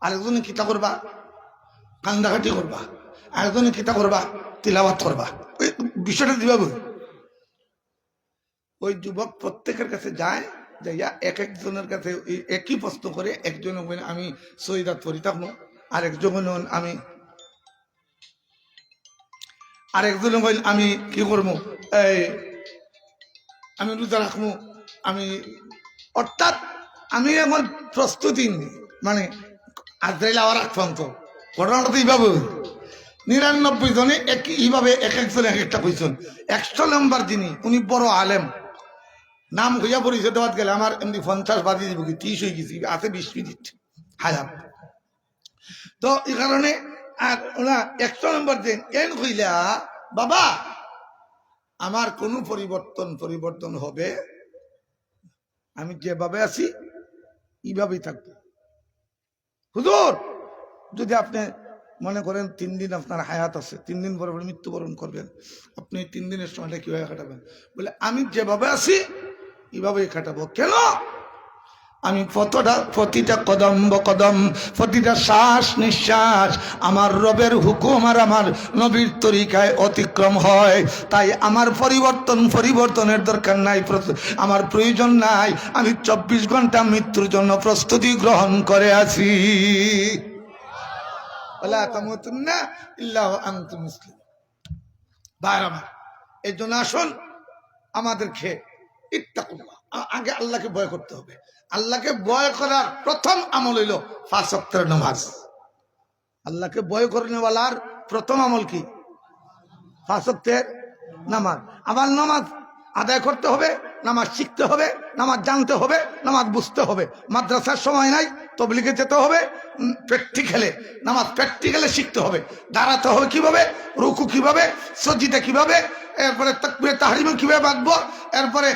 আরেকজনে কিতা করবা কান্দাকাটি করবা, আরেকজনে কিতা করবা তিলাওয়াত করবা। ওই বিষয়টা দিবা বই। ওই যুবক প্রত্যেকের কাছে যায়, যাইয়া এক একজনের কাছে একই প্রশ্ন করে। একজন আমি সৈদাত পড়ি থাকবো, আরেকজন আমি কি করবো, আমি রোজা রাখবো, অর্থাৎ আমি এখন প্রস্তুতি নিই, মানে আজরাইল আওয়ার আক্রান্ত ঘটনাটা তো এইভাবে 99 জনে এইভাবে এক একজন এক একটা কইছেন। 100 নম্বর যিনি উনি বড় আলেম, নাম হইয়া পরিচয় দেওয়া গেলে আমার এমনি 50 বাজিয়ে দিব, কি 30 হয়ে গেছি, আছে 20 মিনিট হাজার। তো এই কারণে আর ওনা 100 নম্বর দিন কেন কইলা বাবা আমার কোন পরিবর্তন হবে, আমি যেভাবে আছি এইভাবেই থাকবো। হুজুর যদি আপনি মনে করেন 3 দিন আপনার হায়াত আছে, 3 দিন পরে মৃত্যুবরণ করবেন, আপনি 3 দিনের সময়টা কিভাবে কাটাবেন? বলে আমি যেভাবে আছি এইভাবেই কাটাবো। কেন? আমি প্রতিটা কদম বকদম, প্রতিটা শ্বাস নিঃশ্বাস আমার রবের হুকুম আর আমার নবীর তরিকায় অতিক্রম হয়। তাই আমার পরিবর্তনের দরকার নাই, আমার প্রয়োজন নাই। আমি 24 ঘন্টা মৃত্যুর জন্য প্রস্তুতি গ্রহণ করে আছি। ওয়ালা তামুতুন্না ইল্লা ওয়া আনতুম মুসলিমুন। ভাইরা আমার, এই জন্য আসুন আমাদেরকে ইত্তাকুল্লাহ, আগে আল্লাহকে ভয় করতে হবে। আল্লাহকে ভয় করার প্রথম আমল হইল 5 ওয়াক্তের নামাজ। আল্লাহকে ভয় করনেওয়ালার প্রথম আমল কি? 5 ওয়াক্তের নামাজ। আবার নামাজ আদায় করতে হবে, নামাজ শিখতে হবে, নামাজ জানতে হবে, নামাজ বুঝতে হবে। মাদ্রাসার সময় নাই, তবলিগে যেতে হবে, প্র্যাকটিক্যালে নামাজ প্র্যাকটিক্যালে শিখতে হবে। দাঁড়াতে হবে কিভাবে, রুকু কিভাবে, সজিদা কিভাবে, এরপরে তাকবীরে তাহরিমা কিভাবে বাঁধবো, এরপরে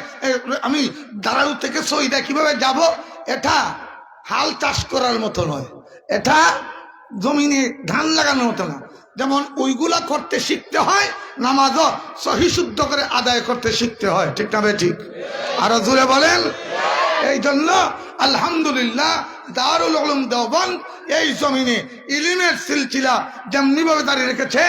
আমি দাঁড়ানো থেকে সজিদা কিভাবে যাব। এটা হাল চাষ করার মতো নয়, এটা জমিনে ধান লাগানোর মতো না। যেমন ওইগুলা করতে শিখতে হয়, নামাজও সহি শুদ্ধ করে আদায় করতে শিখতে হয়। ঠিক না ভাই? ঠিক। আরো জোরে বলেন। এই জন্য আলহামদুলিল্লাহ দারুল উলুম দেওবন্দ এই জমিনে ইলমের সিলসিলা যেমনি ভাবে দাঁড়িয়ে রেখেছে,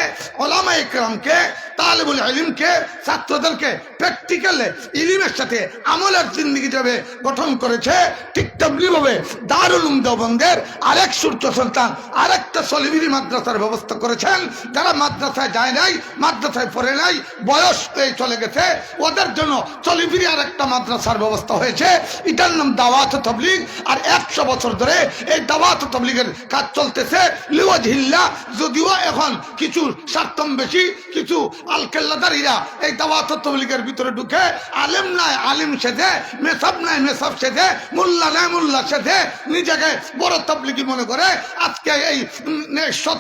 ওলামা ইকরামকে, তালিবুল ইলমকে, ছাত্রদেরকে প্র্যাকটিক্যালে ইলমের সাথে আমলের জিন্দেগি যাবে গঠন করেছে, ঠিক তেমনি ভাবে দারুল উলুম দেওবন্দের আরেক সূর্য সন্তান আরেকটা সলিবিরি মাদ্রাসার ব্যবস্থা করেছেন। যারা মাদ্রাসায় যায় নাই, মাদ্রাসায় পড়ে নাই, বয়স চলে গেছে, ওদের জন্য সলিবিরি আরেকটা মাদ্রাসার ব্যবস্থা হয়েছে। এটার নাম দাওয়াত তাবলীগ। আর 100 বছর ধরে এই দাওয়াত তাবলীগের কাজ চলতেছে লিওয়াজহিল্লাহ। যদিও এখন কিছু স্বার্থম বেশি, কিছু আলকেল্লাদারিরা এই দাওয়াত তাবলীগের ভিতরে ঢুকে আলেম নাই আলিম সেজে, মেসাব নাই মেসাব সেজে, মোল্লা নাই মোল্লা সেজে নিজেকে বড় তাবলীগী মনে করে আজকে এই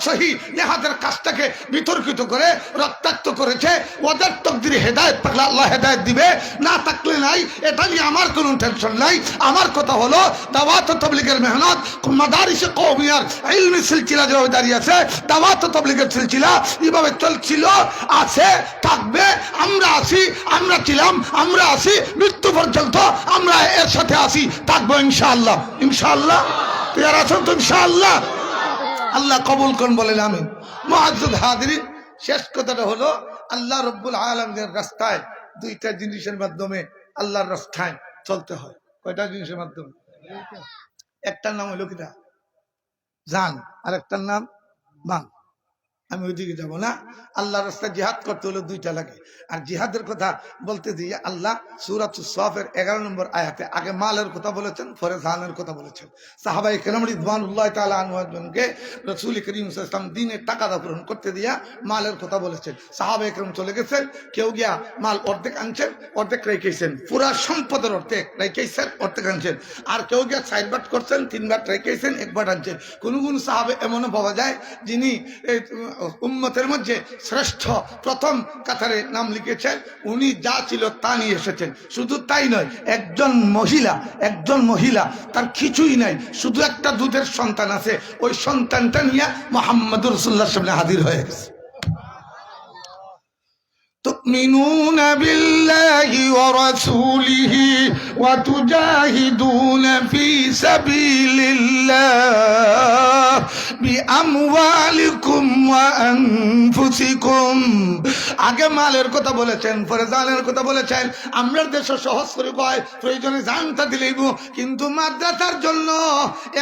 সহি নেহাদের কাজটাকে বিতর্কিত করে রক্তাক্ত করেছে। ওদের তকদিরে হেদায়েত থাকলে আল্লাহ হেদায়েত দিবে, না থাকলে নাই। এটা নিয়ে আমার কোনো টেনশন নাই। আমার কথা হলো দাওয়াত তাবলীগের মেহনত মাদারিসে কওমিয়ার ইলমি সিলসিলা যেভাবে দাঁড়িয়ে আছে, দাওয়াত তাবলীগের সিলসিলা এভাবে চলছিল, আছে, থাকবে। আমরা আছি, আমরা ছিলাম, আমরা আছি, মৃত্যু পর্যন্ত আমরা এর সাথে আছি, থাকবো ইনশাআল্লাহ। ইনশাআল্লাহ তৈরি আছেন তো? ইনশাআল্লাহ। আল্লাহ কবুল করুন বলেন আমিন। মুআজ্জাজ হাজিরিন, শেষ কথাটা হলো আল্লাহ রাব্বুল আলামিনের রাস্তায় দুইটা জিনিসের মাধ্যমে আল্লাহর রাস্তায় চলতে হয়। কয়টা জিনিসের মাধ্যমে? একটার নাম হলো কিটা? জান। আর একটার নাম বান। আমি ওইদিকে যাবো না। আল্লাহর রাস্তায় জিহাদ করতে হলে দুইটা লাগে। আর জিহাদের কথা বলতে দিয়ে আল্লাহ সূরাতুস সাফের 11 নম্বর আয়াতে আগে মালের কথা বলেছেন, পরে জানের কথা বলেছেন। সাহাবায়ে কেরাম রিদওয়ানুল্লাহি তাআলা আনহুকে রাসূল করিম সাল্লাল্লাহু আলাইহি ওয়াসাল্লাম দিনের টাকাটা পূরণ করতে দিয়া মালের কথা বলেছেন। সাহাবায়ে কেরাম চলে গেছেন, কেউ গিয়া মাল অর্ধেক আনছেন, অর্ধেক রেখেছেন, পুরা সম্পদের অর্ধেক রেখেছেন, অর্ধেক আনছেন। আর কেউ গিয়া 4 ভাগ করছেন, 3 ভাগ রেখেছেন, 1 ভাগ আনছেন। কোন কোন সাহাবে এমনও পাওয়া যায় যিনি উম্মতের মধ্যে শ্রেষ্ঠ প্রথম কাতারে নাম লিখেছেন, উনি যা ছিল তা নিয়ে এসেছেন। শুধু তাই নয়, একজন মহিলা তার কিছুই নাই, শুধু একটা দুধের সন্তান আছে, ওই সন্তানটা নিয়ে মুহাম্মদুর রাসূলুল্লাহর সামনে হাজির হয়ে গেছে। تؤمنون بالله ورسوله وتجاهدون في سبيل الله بأموالكم وأنفسكم। আগে মালের কথা বলেছেন, পরে জানের কথা বলেছেন। আমরা দেশ সহজ করে কয় প্রয়োজনে জানটা দিলেইব, কিন্তু মাদ্রাসার জন্য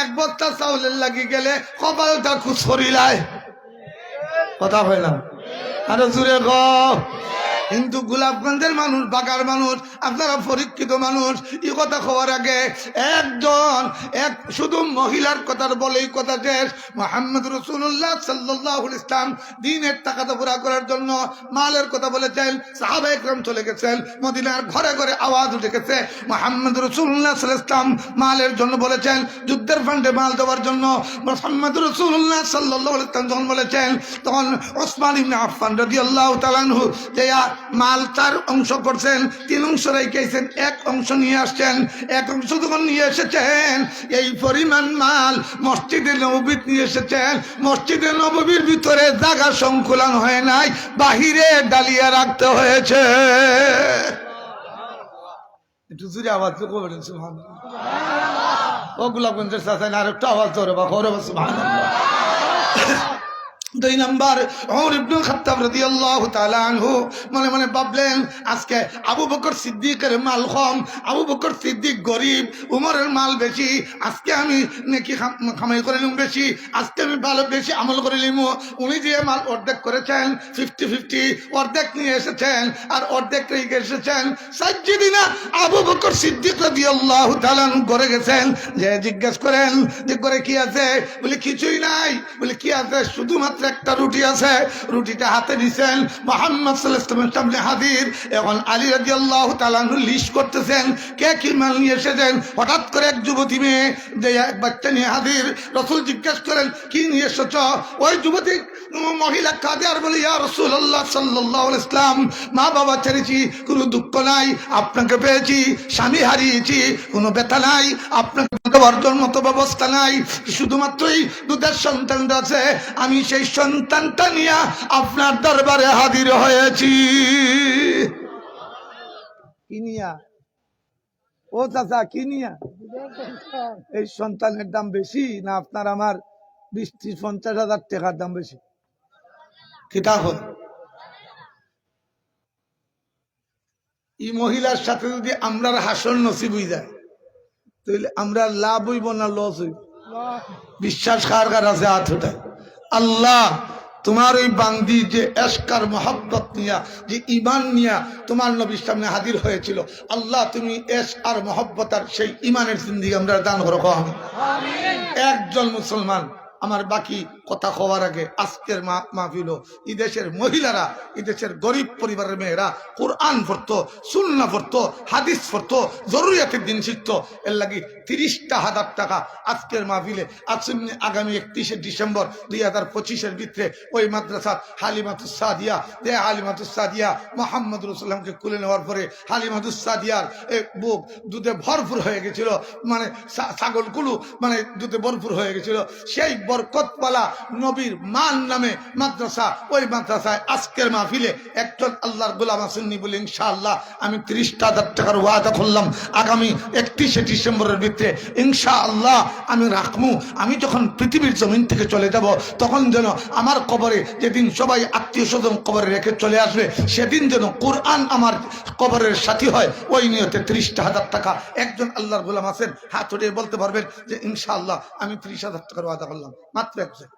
1 বস্তা চাউলের লাগি গেলে কপালটা খুশরিলায়। কথা হয় না? আরো জুড়ে গ। কিন্তু গোলাপগঞ্জের মানুষ, বাগার মানুষ, আপনারা পরীক্ষিত মানুষ, এই কথা খাওয়ার আগে এক শুধু মহিলার কথার বলেই কথা শেষ। মুহাম্মদ রাসূলুল্লাহ সাল্লাল্লাহু আলাইহি ওয়াসাল্লাম দ্বীনের তাকাদা পুরা করার জন্য মালের কথা বলেছেন। সাহাবায়ে কেরাম চলে গেছেন, মদিনার ঘরে ঘরে আওয়াজ উঠে গেছে। মুহাম্মদ রাসূলুল্লাহ সাল্লাল্লাহু আলাইহি ওয়াসাল্লাম মালের জন্য বলেছেন, যুদ্ধের ফান্ডে মাল দেওয়ার জন্য। মুহাম্মদ রাসূলুল্লাহ সাল্লাল্লাহু আলাইহি ওয়াসাল্লাম যখন বলেছেন, তখন ওসমান ইবনে আফফান রাদিয়াল্লাহু তাআলা আনহু মাল 4 অংশ করছেন, 3 অংশ রেখেছেন, 1 অংশ নিয়ে আসছেন। 1 অংশ যখন নিয়ে এসেছেন, এই পরিমাণ মাল মসজিদে নববীতে নিয়ে এসেছেন। মসজিদে নববীর ভিতরে জায়গা সংকুলন হয় নাই, বাহিরে ডালিয়া রাখতে হয়েছে। একটু জোরে আওয়াজ করবেন সুবহানাল্লাহ। ও গোলাপগঞ্জের সাথে আরেকটা আওয়াজ ধরে বা করে সুবহানাল্লাহ। দুই নাম্বার ওমর ইবনে খাত্তাব রাদিয়াল্লাহু তাআলা আনহু মনে মনে ভাবলেন আজকে আবু বকর সিদ্দিকের মাল কম, আবু বকর সিদ্দিক গরিব, উমরের মাল বেশি, আজকে আমি নেকি কামাই করে নিব বেশি, আজকে আমি ভালো বেশি আমল করে নিব। উনি যে মাল অর্ধেক করেছেন 50-50, অর্ধেক নিয়ে এসেছেন আর অর্ধেক রেখে এসেছেন। সাজ্জিদিনা আবু বকর সিদ্দিক রাদিয়াল্লাহু তাআলা ঘরে গেছেন, যে জিজ্ঞেস করেন যে ঘরে কি আছে? বলে কিছুই নাই। বলে কি আছে? শুধুমাত্র একটা রুটি আছে। রুটিটা হাতে দিয়েছেন, মুহাম্মদ সাল্লাল্লাহু আলাইহি ওয়াসাল্লামের সামনে হাজির। এখন আলী রাদিয়াল্লাহু তাআলা লিস্ট করতেছেন কে কি মাল নিয়ে এসেছেন। হঠাৎ করে এক যুবতী মেয়ে যে এক বাচ্চা নিয়ে হাজির। রাসূল জিজ্ঞেস করেন কি নিয়ে এসেছ? ওই যুবতী মহিলা কাঁদে আর বলে ইয়া রাসূলুল্লাহ সাল্লাল্লাহু আলাইহি ওয়াসাল্লাম, মা বাবা ছেড়েছি, কোনো দুঃখ নাই, আপনাকে পেয়েছি। স্বামী হারিয়েছি, কোনো ব্যথা নাই, আপনাকে দেওয়ার মতো ব্যবস্থা নাই, শুধুমাত্রই দুধের সন্তানটা আছে। আমি সেই সন্তানটা নিয়ে আপনার দরবারে হাজির হয়েছি। কি নিয়া? ও চাচা কি নিয়া? এই সন্তানের দাম বেশি না আপনার আমার 20-50 টাকার দাম বেশি? কিতা হল? এই মহিলার সাথে যদি আমরা হাসন নসিব হয়ে যায় তাহলে আমরা লাভ হইব না লস হইব? বিশ্বাস কার কার আছে হাত ওঠায়। আল্লাহ তোমার ওই বান্দি যে এশকার মোহাব্বত নিয়া, যে ইমান নিয়া তোমার নবীর সামনে হাজির হয়েছিল, আল্লাহ তুমি এশক আর মোহাব্বত আর সেই ইমানের জিন্দেগি আমরা দান করো। একজন মুসলমান আমার বাকি কথা হওয়ার আগে আজকের মাহফিল এই দেশের মহিলারা, এই দেশের গরিব পরিবারের মেয়েরা কোরআন পড়তো, সুন্নাহ পড়তো, হাদিস পড়তো, জরুরিয়াতের দিন শিখতো। এর লাগি 30,000 টাকা আজকের মাহফিলে আসুন। আগামী 31শে ডিসেম্বর 2025-এর ভিতরে ওই মাদ্রাসা হালিমাতুস সাদিয়া, যে হালিমাতুস সাদিয়া মুহাম্মদ রাসূলুল্লাহকে কুলে নেওয়ার পরে হালিমাতুস সাদিয়ার বুক দুধে ভরপুর হয়ে গেছিল, মানে ছাগলগুলো মানে দুধে ভরপুর হয়ে গেছিল। সেই বরকতওয়ালা নবীর মান নামে মাদ্রাসা, ওই মাদ্রাসায় আজকের মাহফিলে একজন আল্লাহর গোলাম আসেননি বলে ইনশাআল্লাহ আমি 30,000 টাকার ওয়াদা করলাম আগামী 31শে ডিসেম্বরের ভিতরে ইনশাআল্লাহ আমি রাখবো। আমি যখন পৃথিবীর জমিন থেকে চলে যাব তখন যেন আমার কবরে, যেদিন সবাই আত্মীয় স্বজন কবরে রেখে চলে আসবে, সেদিন যেন কোরআন আমার কবরের সাথী হয়। ওই নিয়তে 30,000 টাকা একজন আল্লাহর গোলাম আছেন হাত উঠিয়ে বলতে পারবেন যে ইনশাআল্লাহ আমি 30,000 টাকার ওয়াদা করলাম। মাত্র একজন।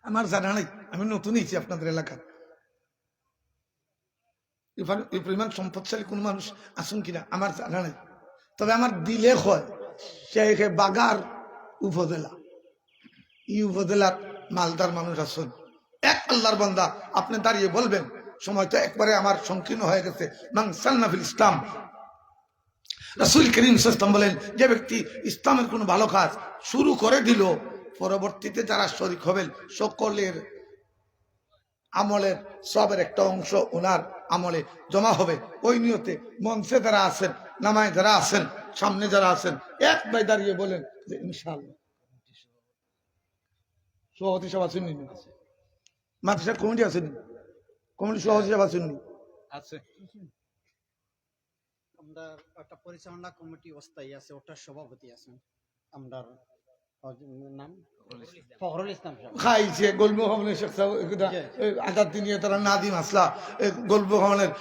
আমার জানা নাই, আমি নতুন হয়েছি আপনাদের এলাকার। এই পরিমাণ সম্পদশালী কোন মানুষ আসুন কিনা আমার জানা নাই, তবে আমার দিলে হয় সে বাগার উপজেলা, এই উপজেলার মালদার মানুষ আসুন। এক আল্লাহর বান্দা আপনি দাঁড়িয়ে বলবেন, সময় তো একবারে আমার সংকীর্ণ হয়ে গেছে। মান সান্না ফিল ইসলাম, রাসূল করিম সাল্লাল্লাহু আলাইহি ওয়াসাল্লাম বলেন, যে ব্যক্তি ইসলামের কোনো ভালো কাজ শুরু করে দিল, পরবর্তীতে যারা শরীক হবেন সকলের আমলের সবের একটা অংশ ওনার আমলে জমা হবে। ওই নিয়তে মঞ্চে যারা আছেন, নামায় যারা আছেন, সামনে যারা আছেন, এক ভাই দাঁড়িয়ে বলেন যে ইনশাআল্লাহ। সভাপতি সভা শুনি, মাদ্রাসার কমিটি আছেন, কমিটি সভাপতি সভা শুনি আছে। আমরা একটা পরিচালনা কমিটি অস্থায়ী আছে, ওটার সভাপতি আছেন আমরা নাম ফখরুল ইসলাম সাহেব। খাইছে গল্প ভবনের শেখ সাহেব আজাদ দিন তারা নাদিম আসলা গল্প ভবনের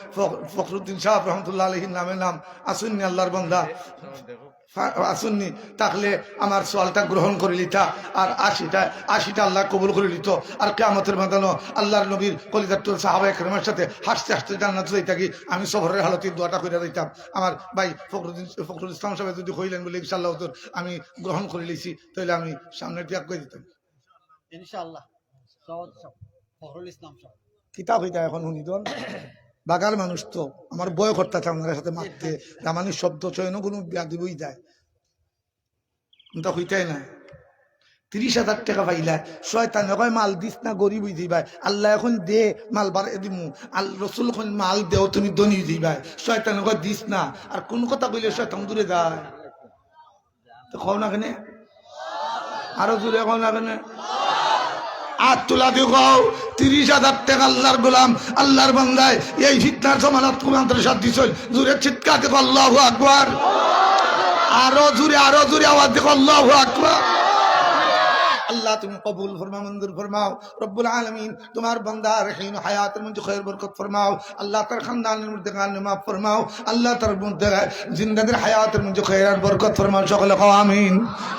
ফখরুদ্দিন সাহেব রহমতুল্লাহ আলহীর নামে নাম আসুননি আল্লাহর বান্দা আসুননি, তাহলে আমার সোয়ালটা গ্রহণ করে লিতা আর 80টা আল্লাহ কবুল করে লিত। আর কিয়ামতের ময়দানে আল্লাহর নবীর কলিজাতুল সাহাবা একরামের সাথে হাসতে হাসতে জান্নাতে যাই থাকি। আমি সফরের হালতে দোয়াটা করে দিতাম। আমার ভাই ফখরুল ইসলাম সাহেব যদি হইলেন বলে ইনশাআল্লাহ আমি গ্রহণ করে লিছি, তাহলে আমি সামনে ত্যাগ করে দিতাম ইনশাআল্লাহ। ফখরুল ইসলাম সাহেব কিতাব হইতা এখন শুনি তো বাগার মানুষ তো আমার বয় করতে চান ওনার সাথে মারতে দামানি শব্দ চয়ন কোনো দিবই যায় তা হইতাই না। 30,000 টাকা পাইলা শয়তান কয় মাল দিস না, গরিব হই দিবাই, আল্লাহ এখন দে মাল বাড়াই দিমু, রসুল এখন মাল দেও তুমি ধনী দিবাই, শয়তান কয় দিস না। আর কোন কথা কইলে শয়তান দূরে যায় তো খাও না কেনে, আরো দূরে খাও না কেনে। আর তোলা দেখো 30,000 টাকা আল্লাহর গোলাম আল্লাহর বান্দায় এই ফিতনার জমানাত মাদ্রাসা দিছল জোরে চিৎকার দেখো আল্লাহু আকবার আরো জোরে আওয়াজ দেখো আল্লাহু আকবার আল্লাহ তুমি কবুল ফরমাও মঞ্জুর ফরমাও রব্বুল আলামিন তোমার বান্দা রহিম হায়াতের মধ্যে খৈর বরকত ফরমাও আল্লাহ তার খানদানের মধ্যে গানে মাফ ফরমাও আল্লাহ তার মধ্যে জিন্দাদের হায়াতের মধ্যে খৈর আর বরকত ফরমাও সকলে কও আমিন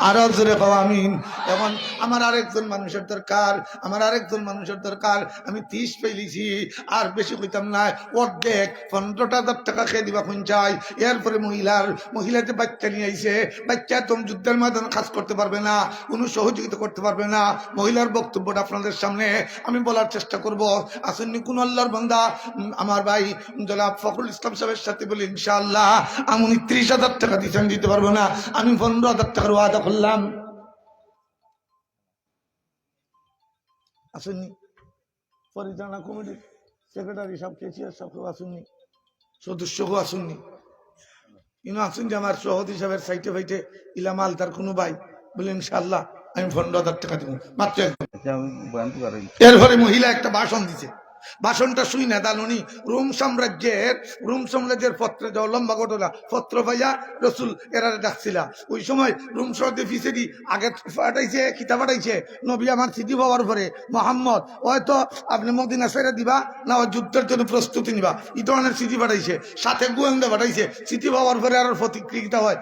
আরো জোরে কও আমিন এখন আমার আরেকজন মানুষের দরকার আমি 30 পেয়েছি আর বেশি কইতাম না অর্ধেক 15,000 টাকা খেয়ে দিবা কোন চাই এরপরে মহিলাতে বাচ্চা নিয়ে আইছে বাচ্চা তুমি যুদ্ধের ময়দানে কাজ করতে পারবে না কোনো সহযোগিতা করতে পারবে না মহিলার বক্তব্যটা আপনাদের সামনে আমি বলার চেষ্টা করব আসেননি কোন আল্লাহর বান্দা আমার ভাই জনাব ফখরুল ইসলাম সাহেবের সাথে বলি ইনশাআল্লাহ আমি 30,000 টাকা দিতে পারবো না আমি 15,000 টাকার ওয়াদা করলাম আসেননি পরিচালনা কমিটির সেক্রেটারি সব কেসিয়ার সব কেউ আসেননি সদস্য কেউ আসেননি ইনো আসুন যে আমার সহদ হিসাবের সাইটে ফাইটে ইলামাল তার কোনো ভাই বলে ইনশাআল্লাহ আমি 15,000 টাকা দিব মাত্র এরপরে মহিলা একটা ভাষণ দিছে ভাষণটা শুই না দালনি রোম সাম্রাজ্যের পত্রে যাও লম্বা ঘটনা পত্র ভাইয়া রসুল এরা ডাকছিলা ওই সময় রোম শহরে ফিসেরি আগে পাঠাইছে কিতাব পাঠাইছে নবী আমার চিঠি পাওয়ার পরে মোহাম্মদ হয়তো আপনি মদিনা ছেড়ে দিবা না যুদ্ধের জন্য প্রস্তুতি নিবা এই ধরনের চিঠি পাঠাইছে সাথে গোয়েন্দা পাঠাইছে চিঠি পাওয়ার পরে আর প্রতিক্রিয়া হয়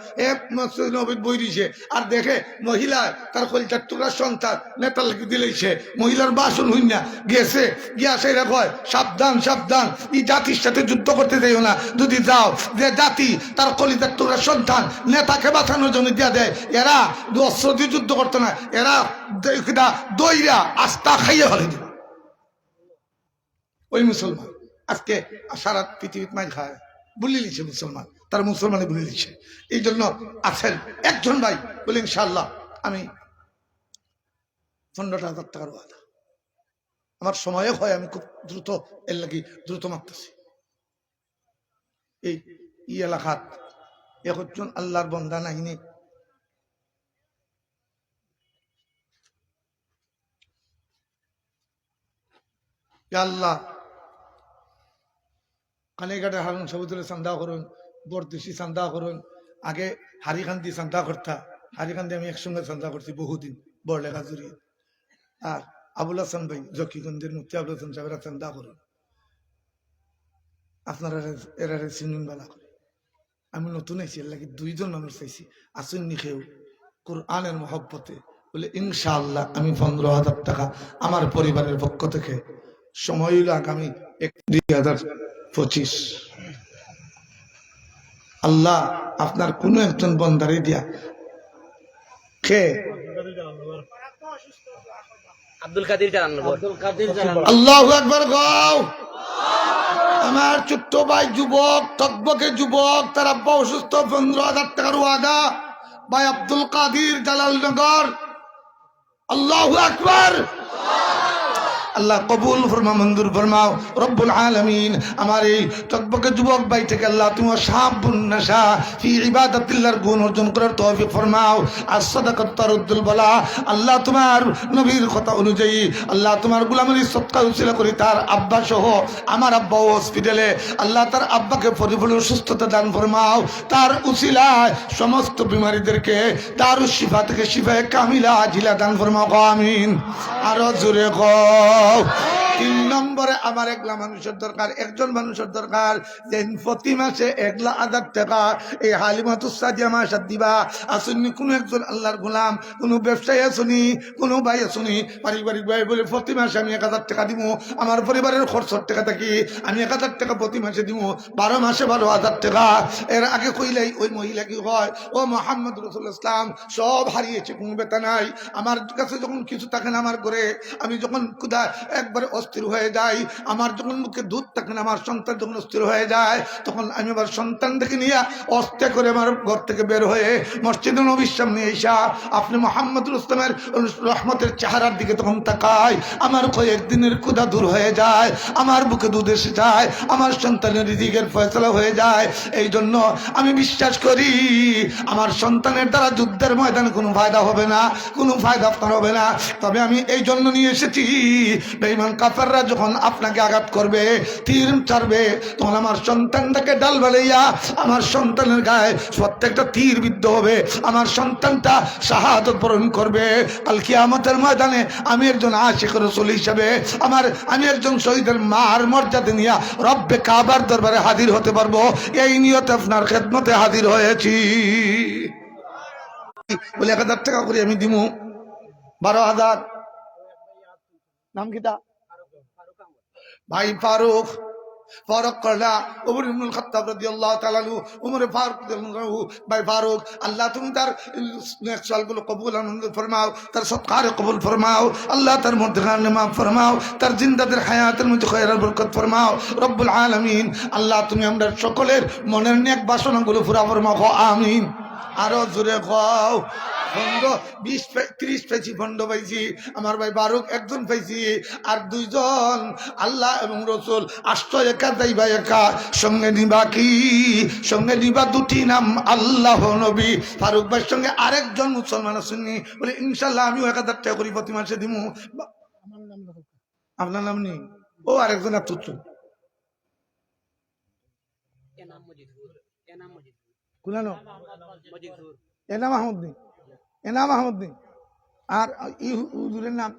নবীর বই দিছে আর দেখে মহিলা তার কলিজার টুকরার সন্তান নেতা লিখে দিলেছে মহিলার বাসন হইন না গেছে গিয়া সেই সাবধান এই জাতির সাথে যুদ্ধ করতে যাইও না যদি যাও যে জাতি তার কলিজার টুকরার সন্তান নেতাকে বাঁচানোর জন্য দিয়া দেয় এরা অস্ত্র দিয়ে যুদ্ধ করতো না এরা দইরা আস্থা খাইয়ে হলে দিল ওই মুসলমান আজকে সারা পৃথিবীর মাইল খায় বলে লিছে মুসলমান তার মুসলমানে বলে লিছে এই জন্য আছেন একজন ভাই বলে ইনশাআল্লাহ আমি 15,000 টাকার ওয়াদা আমার সময় হয় আমি খুব দ্রুত এর লাগি দ্রুত মারতেছি এই এলাকাত একজন আল্লাহর বন্দা নাহিনি আল্লাহ কালীঘাটে হারুন সবুজের চান্দা করুন বরদেশি চান্দা করুন আগে হারিকান্দি চান্দা করতা হারিকান্দি আমি একসঙ্গে চান্দা করছি বহুদিন বড়লেখা জুড়িয়ে আর আবুল হাসান ভাই জকিগঞ্জের মুফতি আবুল হাসান সাহেবের চান্দা করুন আপনারা এরা চিনুন বালা করে আমি নতুন আইছি এর লাগে 2 জন মানুষ চাইছি আসুন নিখেও কোরআনের মহব্বতে বলে ইনশাআল্লাহ আমি 15,000 টাকা আমার পরিবারের পক্ষ থেকে সময় হইল আগামী 2025 আল্লাহ আপনার কোন একজন বন্দারে দিয়া কে আব্দুল কাদের আল্লাহু আকবার গাও আমার ছোট্ট ভাই যুবক তকবকে যুবক তার আব্বা অসুস্থ 15,000 টাকার ওয়াদা ভাই আব্দুল কাদের জালালনগর আল্লাহু আকবার আল্লাহ কবুল ফরমাও মঞ্জুর ফরমাও রব্বুল আলামিন আমার এই তকবকে যুবক ভাই থেকে আল্লাহ তুমি সাবুন নাশা ফি ইবাদাতিল্লাহর গুণ অর্জন করার তৌফিক ফরমাও আর সাদাকাত তারুদ্দুল বালা আল্লাহ তোমার নবীর কথা অনুযায়ী আল্লাহ তোমার গোলামের সদকা উসিলা করি তার আব্বা সহ আমার আব্বা হসপিটালে আল্লাহ তার আব্বাকে পরিপূর্ণ সুস্থতা দান ফরমাও তার উসিলায় সমস্ত বিমারীদেরকে দারুশ শিফা থেকে শিফায়ে কামিলা আজিলা দান ফরমাও আমিন আরো জোরে কও 3 নম্বরে আমার একজন মানুষের দরকার যে প্রতি মাসে 1,00,000 টাকা এই হালিমাতুস সাদিয়া মাসাদ দিবা আসুনি কোন একজন আল্লাহর গোলাম কোন ব্যবসায়ী আসুনি কোন ভাই আসুনি পারিবারিক ভাই বলে প্রতি মাসে আমি 1,000 টাকা দিব আমার পরিবারের খরচের টাকা থাকি আমি 1,000 টাকা প্রতি মাসে দিব 12 মাসে 12,000 টাকা এর আগে কইলাই ওই মহিলা কি হয় ও মুহাম্মদ রাসূলুল্লাহ ইসলাম সব হারিয়েছে কোনো বেতা নাই আমার কাছে যখন কিছু থাকে না আমার ঘরে আমি যখন খুদা একবারে অস্থির হয়ে যাই, আমার যখন মুখে দুধ থাকে না, আমার সন্তান যখন অস্থির হয়ে যায়, তখন আমি আবার সন্তানটাকে নিয়ে অস্তে করে আমার ঘর থেকে বের হয়ে মসজিদে নবীর সামনে এসা আপনি মোহাম্মদুল ইসলামের রহমতের চেহারার দিকে তখন তাকাই, আমার কয়েকদিনের ক্ষুধা দূর হয়ে যায়, আমার বুকে দুধ এসে যায়, আমার সন্তানের রিজিকের ফয়সালা হয়ে যায়। এই জন্য আমি বিশ্বাস করি আমার সন্তানের দ্বারা যুদ্ধের ময়দানে কোনো ফায়দা হবে না, কোনো ফায়দা আপনার হবে না। তবে আমি এই জন্য নিয়ে এসেছি, বেঈমান কাফেররা যখন আপনাকে আঘাত করবে, তীর ছাড়বে, তখন আমার সন্তানটাকে ডাল বালাইয়া আমার সন্তানের গায়ে প্রত্যেকটা তীর বিদ্ধ হবে, আমার সন্তানটা শাহাদত বরণ করবে। কাল কিয়ামতের ময়দানে আমি একজন আশিক রাসূল হিসেবে আমি একজন শহীদের মার মর্যাদা নিয়ে রব্বে কাবার দরবারে হাজির হতে পারবো, এই নিয়তে আপনার খেদমতে হাজির হয়েছি। বলে 1000 টাকা করে আমি দিমু, 12,000। নাম কিতা? ভাই ফারুক। ফারুক করলা ওমর ইবনুল খাত্তাব রাদিয়াল্লাহু তাআলা আনহু, ওমর ফারুক রাদিয়াল্লাহু, ভাই ফারুক, আল্লাহ তুমি তার নেকশালগুলো কবুল আনন্দ ফরমাও, তার সৎকার কবুল ফরমাও, আল্লাহ তার মর্যাদা মাফ ফরমাও, তার জিন্দাদের হায়াতের মধ্যে খয়রাত বরকত ফরমাও রব্বুল আলামিন। আল্লাহ তুমি আমরা সকলের মনের নেক বাসনাগুলো পুরা ফরমাও, আমিন। আরো জোরে খাও। ফন্ড 20-30 পেয়েছি, ফন্ড পাইছি। আমার ভাই বারুক একজন পাইছি, আর 2জন আল্লাহ এবং রসুল। 8 একা যাইবা একা, সঙ্গে নিবা কি? সঙ্গে নিবা 2টি নাম, আল্লাহ নবী। ফারুক ভাইয়ের সঙ্গে আরেকজন মুসলমান আসেননি, বলে ইনশাল্লাহ আমিও 1000 টাকা করি প্রতি মাসে দিমু। আপনার নাম নেই? ও আরেকজন তুচ্ছ কুলানো এনাম আহমদ নেই, এনাম আহমদ নেই। আর ই হুজুরের নাম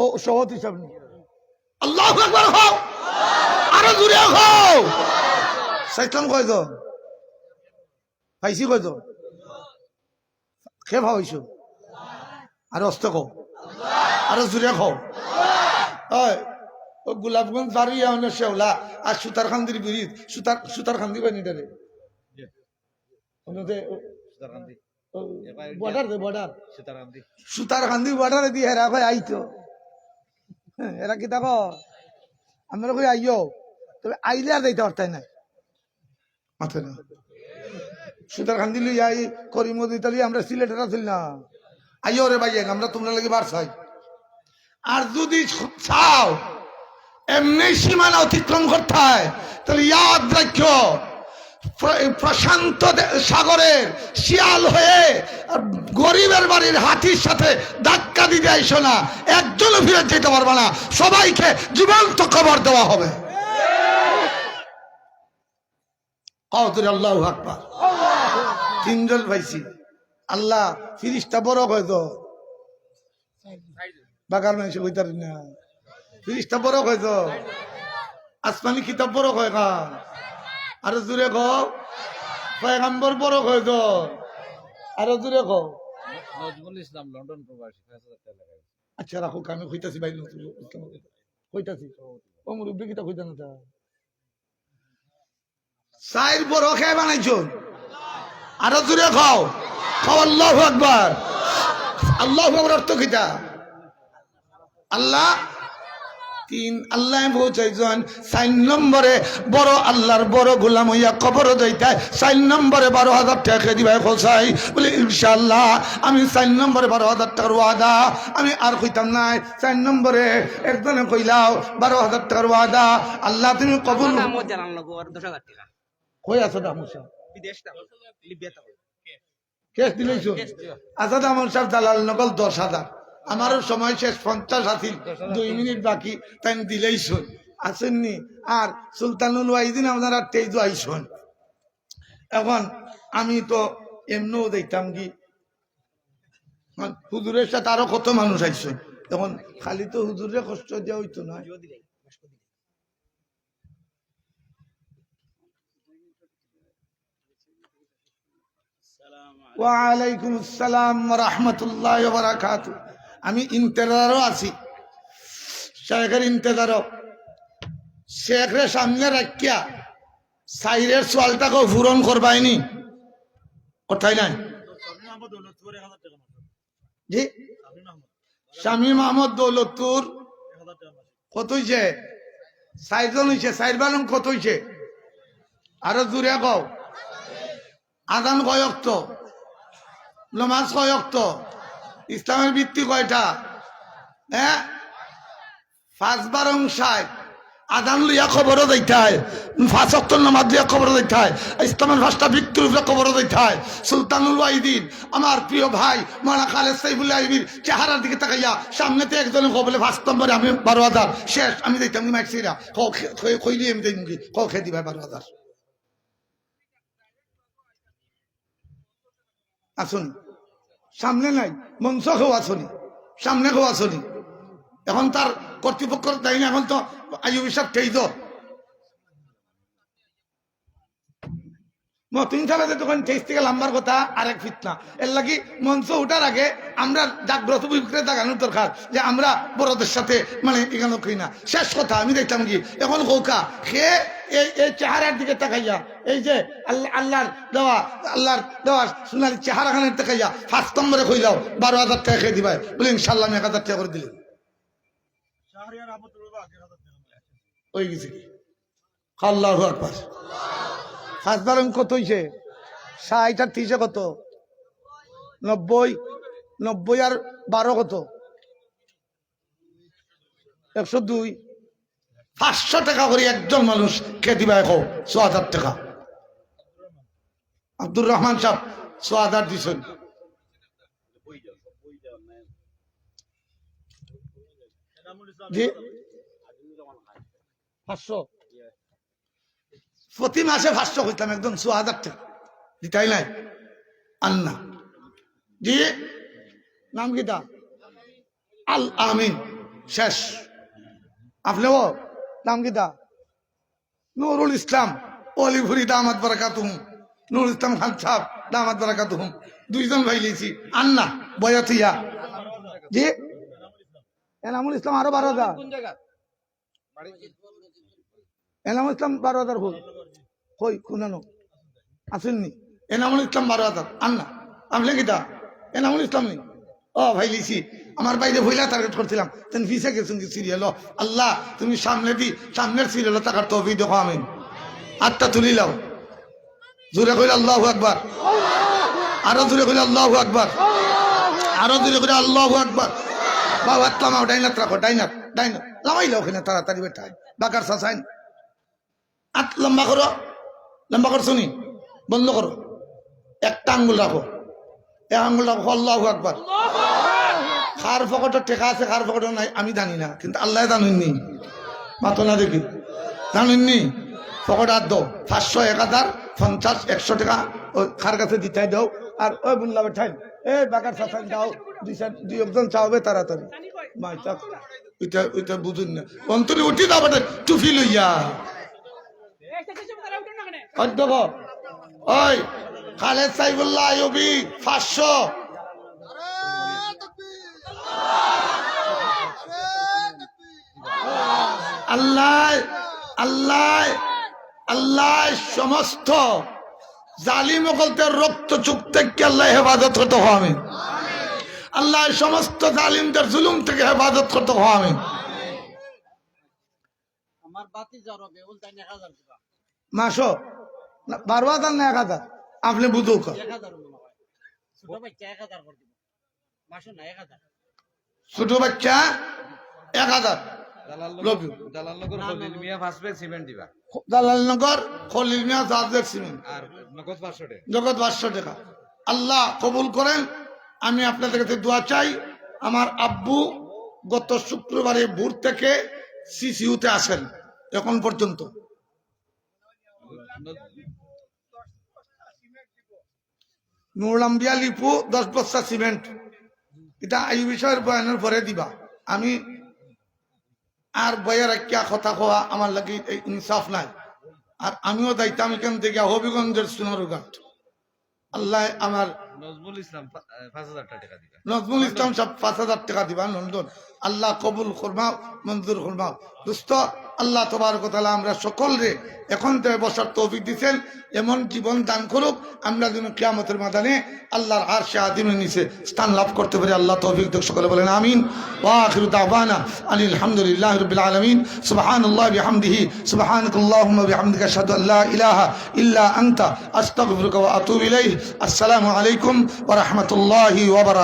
ও শহদ হিসাব নেই। আল্লাহু আকবার হও, আরো জোরে হও। সাইতাম কয়জন পাইছি, কয়জন খে ভাইছো? আর অস্ত কও, আরো জোরে হও। ওই ও গোলাপগঞ্জ বাড়ি আউনে শেওলা আর সুতার খান্দির বিরিদ, সুতার খান্দি বানি ডারে সুতার খান্দি বর্ডারে দিয়ে হেরা ভাই আইতো। এরা কি দেখো আমরা কই আইও, তবে আইলে আর যাইতে পারতাই না, মাথায় না। সুতার খান্দি লই আই করিমদি তালি আমরা সিলেটের ছিল না, আইও রে ভাই আমরা তোমরা লাগি বার চাই। আর যদি চাও এমনি সীমানা অতিক্রম করতে হয়, তাহলে ইয়াদ রাখো প্রশান্ত সাগরের শিয়াল হয়ে গরিবের বাড়ির হাতির সাথে ধাক্কা দিতে আইসো না, একজনও ফিরে যেতে পারবে না, সবাইকে জীবন্ত খবর দেওয়া হবে। আল্লাহু আকবার। 3জন পাইছি। আল্লাহ ফিরিস্তা বড় হয়তো বাগার মানুষ হইতার না, ফিরিস্তা বড় হয়তো আসমানি কিতাব বড় হয় না। আরো জোরে খাও, পয়গম্বর বড় হয়তো আরো জোরে খাও। নজরুল ইসলাম লন্ডন প্রবাসী। আচ্ছা রাখো, আমি কইতাছি ভাই, কইতাছি ও মুরব্বী কিতা কইতা না, সাইর বড় খেয়ে বানাইছো। আরো জোরে খাও, খাও আল্লাহু আকবার। আল্লাহু আকবার অর্থ কিতা? আল্লাহ 3, আল্লাহ পৌঁছাইছেন 4 নম্বরে বড় আল্লাহর বড় গোলাম হইয়া কবর যাইতায় 4 নম্বরে 12,000 টাকা দিবাই খোঁচাই। বলে ইনশাআল্লাহ আমি 4 নম্বরে 12,000 টাকার ওয়াদা, আমি আর কইতাম নাই। 4 নম্বরে একজনে কইলাও 12,000 টাকার ওয়াদা, আল্লাহ তুমি কবুল। কই আছো দামুসা? কেস দিলেইছো? আচ্ছা দামুন সাহেব দালাল নকল 10,000। আমারও সময় শেষ, 50 আছে, 2 মিনিট বাকি, তাই দিলেই শোন আসেননি। আর সুলতানুল ওয়াইদিন আপনারা 23 আইসন। এখন আমি তো এমনিও দেখতাম কি হুজুরের সাথে আরো কত মানুষ আইসন, এখন খালি তো হুজুরে কষ্ট দেওয়া হইতো না। ওয়ালাইকুম আসসালাম ওয়া রাহমাতুল্লাহি ওয়া বারাকাতুহু। আমি ইন্তেজারও আছি, শেখের ইন্তেজারও। শেখরে সামনে রাখিয়া সাইরের সোয়ালটাকে পূরণ করবাইনি, কোথায় নাই? জি শামীম আহমদ দৌলতপুর কত হইছে? 4 জন হইছে। 4 বারং কত হইছে? আরো জোরে কও। আজান কয় ওয়াক্ত? নামাজ কয় ওয়াক্ত? ইসলামের ভিত্তি কয়টা? হ্যাঁ, 5 বারং 60। আদান লইয়া খবরও দিতে হয়, 5 ওয়াক্ত নামাজ দিয়া খবরও দিতে হয়, ইসলামের 5টা ভিত্তির উপরে খবরও দিতে হয়। সুলতানুল ওয়াহিদিন আমার প্রিয় ভাই মাওলানা খালেদ সাইফুল্লাহ আইবির চেহারার দিকে তাকাইয়া সামনেতে একজনে কবলে 5 নম্বরে আমি 12,000 শেষ, আমি দিতাম নি মাইছিরা কইলি আমি দেই মুখি ক খেদি ভাই 12,000 আসুন। সামনে নাই মঞ্চ কেউ আসনি, সামনে কেউ আসনি। এখন তার কর্তৃপক্ষ দেয় না, এখন তো আইয়ুব সাহেব ঠেইদ মতিন সাহেব তখন ঠেস থেকে লাম্বার কথা আরেক ফিতনা। এর লাগি মঞ্চ উঠার আগে আমরা জাগ্রত বিক্রে দেখানোর দরকার যে আমরা বড়দের সাথে মানে এখানে কই না। শেষ কথা আমি দেখতাম কি এখন কৌকা সে এই চেহারার দিকে তাকাইয়া, এই যে আল্লাহর দেওয়া সোনালি চেহারাখানের তাকাইয়া 5 নম্বরে কইলাও 12,000 টাকা খেয়ে দিবাই বলে ইনশাল্লাহ আমি 1,000 টাকা করে দিলেন ওই গেছে কি। আল্লাহু আকবার। 5 বারং কত হইছে? 60 আর 30 কত? 90। 90 আর 12 কত? 102। 500 টাকা করে একজন মানুষ খেয়ে দিবা। এখন 6,000 টাকা আব্দুর রহমান সাহেব 6,000 দিছেন। জি 500 প্রতি মাসে 500 হইতাম একদম 6,000 টাকা দিতাই নাই আন্না। জি নাম কিটা? আল আমিন। শেষ। আপনিও নাম কিটা? নুরুল ইসলাম অলিভুরি দামাত বারাকাতুহুম, নুরুল ইসলাম খান সাহেব দামাত বারাকাতুহুম। 2 জন ভাই লিছি আন্না বয়াতিয়া। জি এনামুল ইসলাম আরো 12,000। এনামুল ইসলাম 12,000 হল কই শুনানো আসেননি? এনামুল ইসলাম 12,000 আন্না। আপনি কিটা? এনামুল ইসলাম নেই। ও ভাই লিছি আমার বাইরে ভইলা টার্গেট করছিলাম তেন ফিসে গেছেন কি সিরিয়াল। আল্লাহ তুমি সামনের সিরিয়াল টাকার তৌফিক দেখো। আমিন। আটটা তুলি লাও। জোরে কইলে আল্লাহু আকবার। আরো জোরে কইলে আল্লাহু আকবার। আরো জোরে কইলে আল্লাহু আকবার। বাবা তামাও ডাইনাত রাখো, ডাইনাত লামাই লাও ওখানে তাড়াতাড়ি বেটাই বাকার সাসাইন। আট লম্বা করো, লম্বা করছো নি? বন্ধ করো। একটা আঙ্গুল রাখো, এক আঙ্গুল রাখো। আল্লাহু আকবার। খার পকেটে টেকা আছে, খার পকেটে নাই আমি জানি না, কিন্তু আল্লাহ জানেননি। মাতো না দেখি জানেননি। পকেট আর দাও 500, 1,000, 50, 100 টাকা ওই খার কাছে দিতে দাও। আর ওই বুল্লা বেঠাই এই বাকার সাসাইন দাও। 2 একজন চাওবে তাড়াতাড়ি মাইটা ওইটা বুঝুন না। অন্তরে উঠি দাও বেটা টুফি লইয়া অধ্যক্ষ। ওই খালেদ সাইফুল্লাহ আইয়ুবী 500। আল্লাহ আল্লাহ আল্লাহ সমস্ত জালিম ওকলদের রক্ত চুক থেকে আল্লাহ হেফাজত করতে হবে। আল্লাহ সমস্ত জালিমদের জুলুম থেকে হেফাজত করতে হবে। আমার বাতি জরবে উল্টা 1,000 টাকা মাসো 12,000 না 1,000 আপনি বুঝুক। 1,000 মনে হয়। ছোট বাচ্চা 1,000 করে দিব মাসে না 1,000। ছোট বাচ্চা 1,000। দালালনগর খলিল মিয়া ফাসপেক সিমেন্ট দিবা দালালনগর খলিল মিয়া জাজেক সিমেন্ট আর নগদ 500 টাকা। জগৎ 500 টাকা। আল্লাহ কবুল করেন। আমি আপনাদের কাছে দোয়া চাই। আমার আব্বু গত শুক্রবারে ভোর থেকে সিসিউতে আসেন এখন পর্যন্ত। নুরুলাম্বিয়া লিপু 10 বস্তা সিমেন্ট। এটা এই বিষয়ের বয়ানের পরে দিবা। আমি আর বইয়ের একটা কথা কোয়া আমার লাগি ইনসাফ নাই। আর আমিও দায়িত্ব এখান থেকে হবিগঞ্জের সোনারঘাট। আল্লাহ আমার নজমুল ইসলাম 5,000 টাকা দিবা। নজমুল ইসলাম সব 5,000 টাকা দিবা লন্ডন। আল্লাহ কবুল করবা, মঞ্জুর করবা। দোস্ত আল্লাহ তবারক তাআলা আমরা সকলরে এখন থেকে বসার তৌফিক দিচ্ছেন, এমন জীবন দান করুক আমরা যেন কিয়ামতের ময়দানে আল্লাহর আরশে আযিমের নিচে স্থান লাভ করতে পারি। আল্লাহ তৌফিক দেখ, সকলে বলেন আমিন। ওয়া আখিরু দাওয়ানা আনিল হামদুলিল্লাহি রাব্বিল আলামিন। সুবহানাল্লাহি বিহামদিহি সুবহানাকাল্লাহুম্মা বিহামদিকা আশহাদু আল লা ইলাহা ইল্লা আনতা আস্তাগফিরুকা ওয়া আতুবু ইলাইহি। আসসালামু আলাইকুম ওয়া রাহমাতুল্লাহি ওয়া বারাকাতুহু।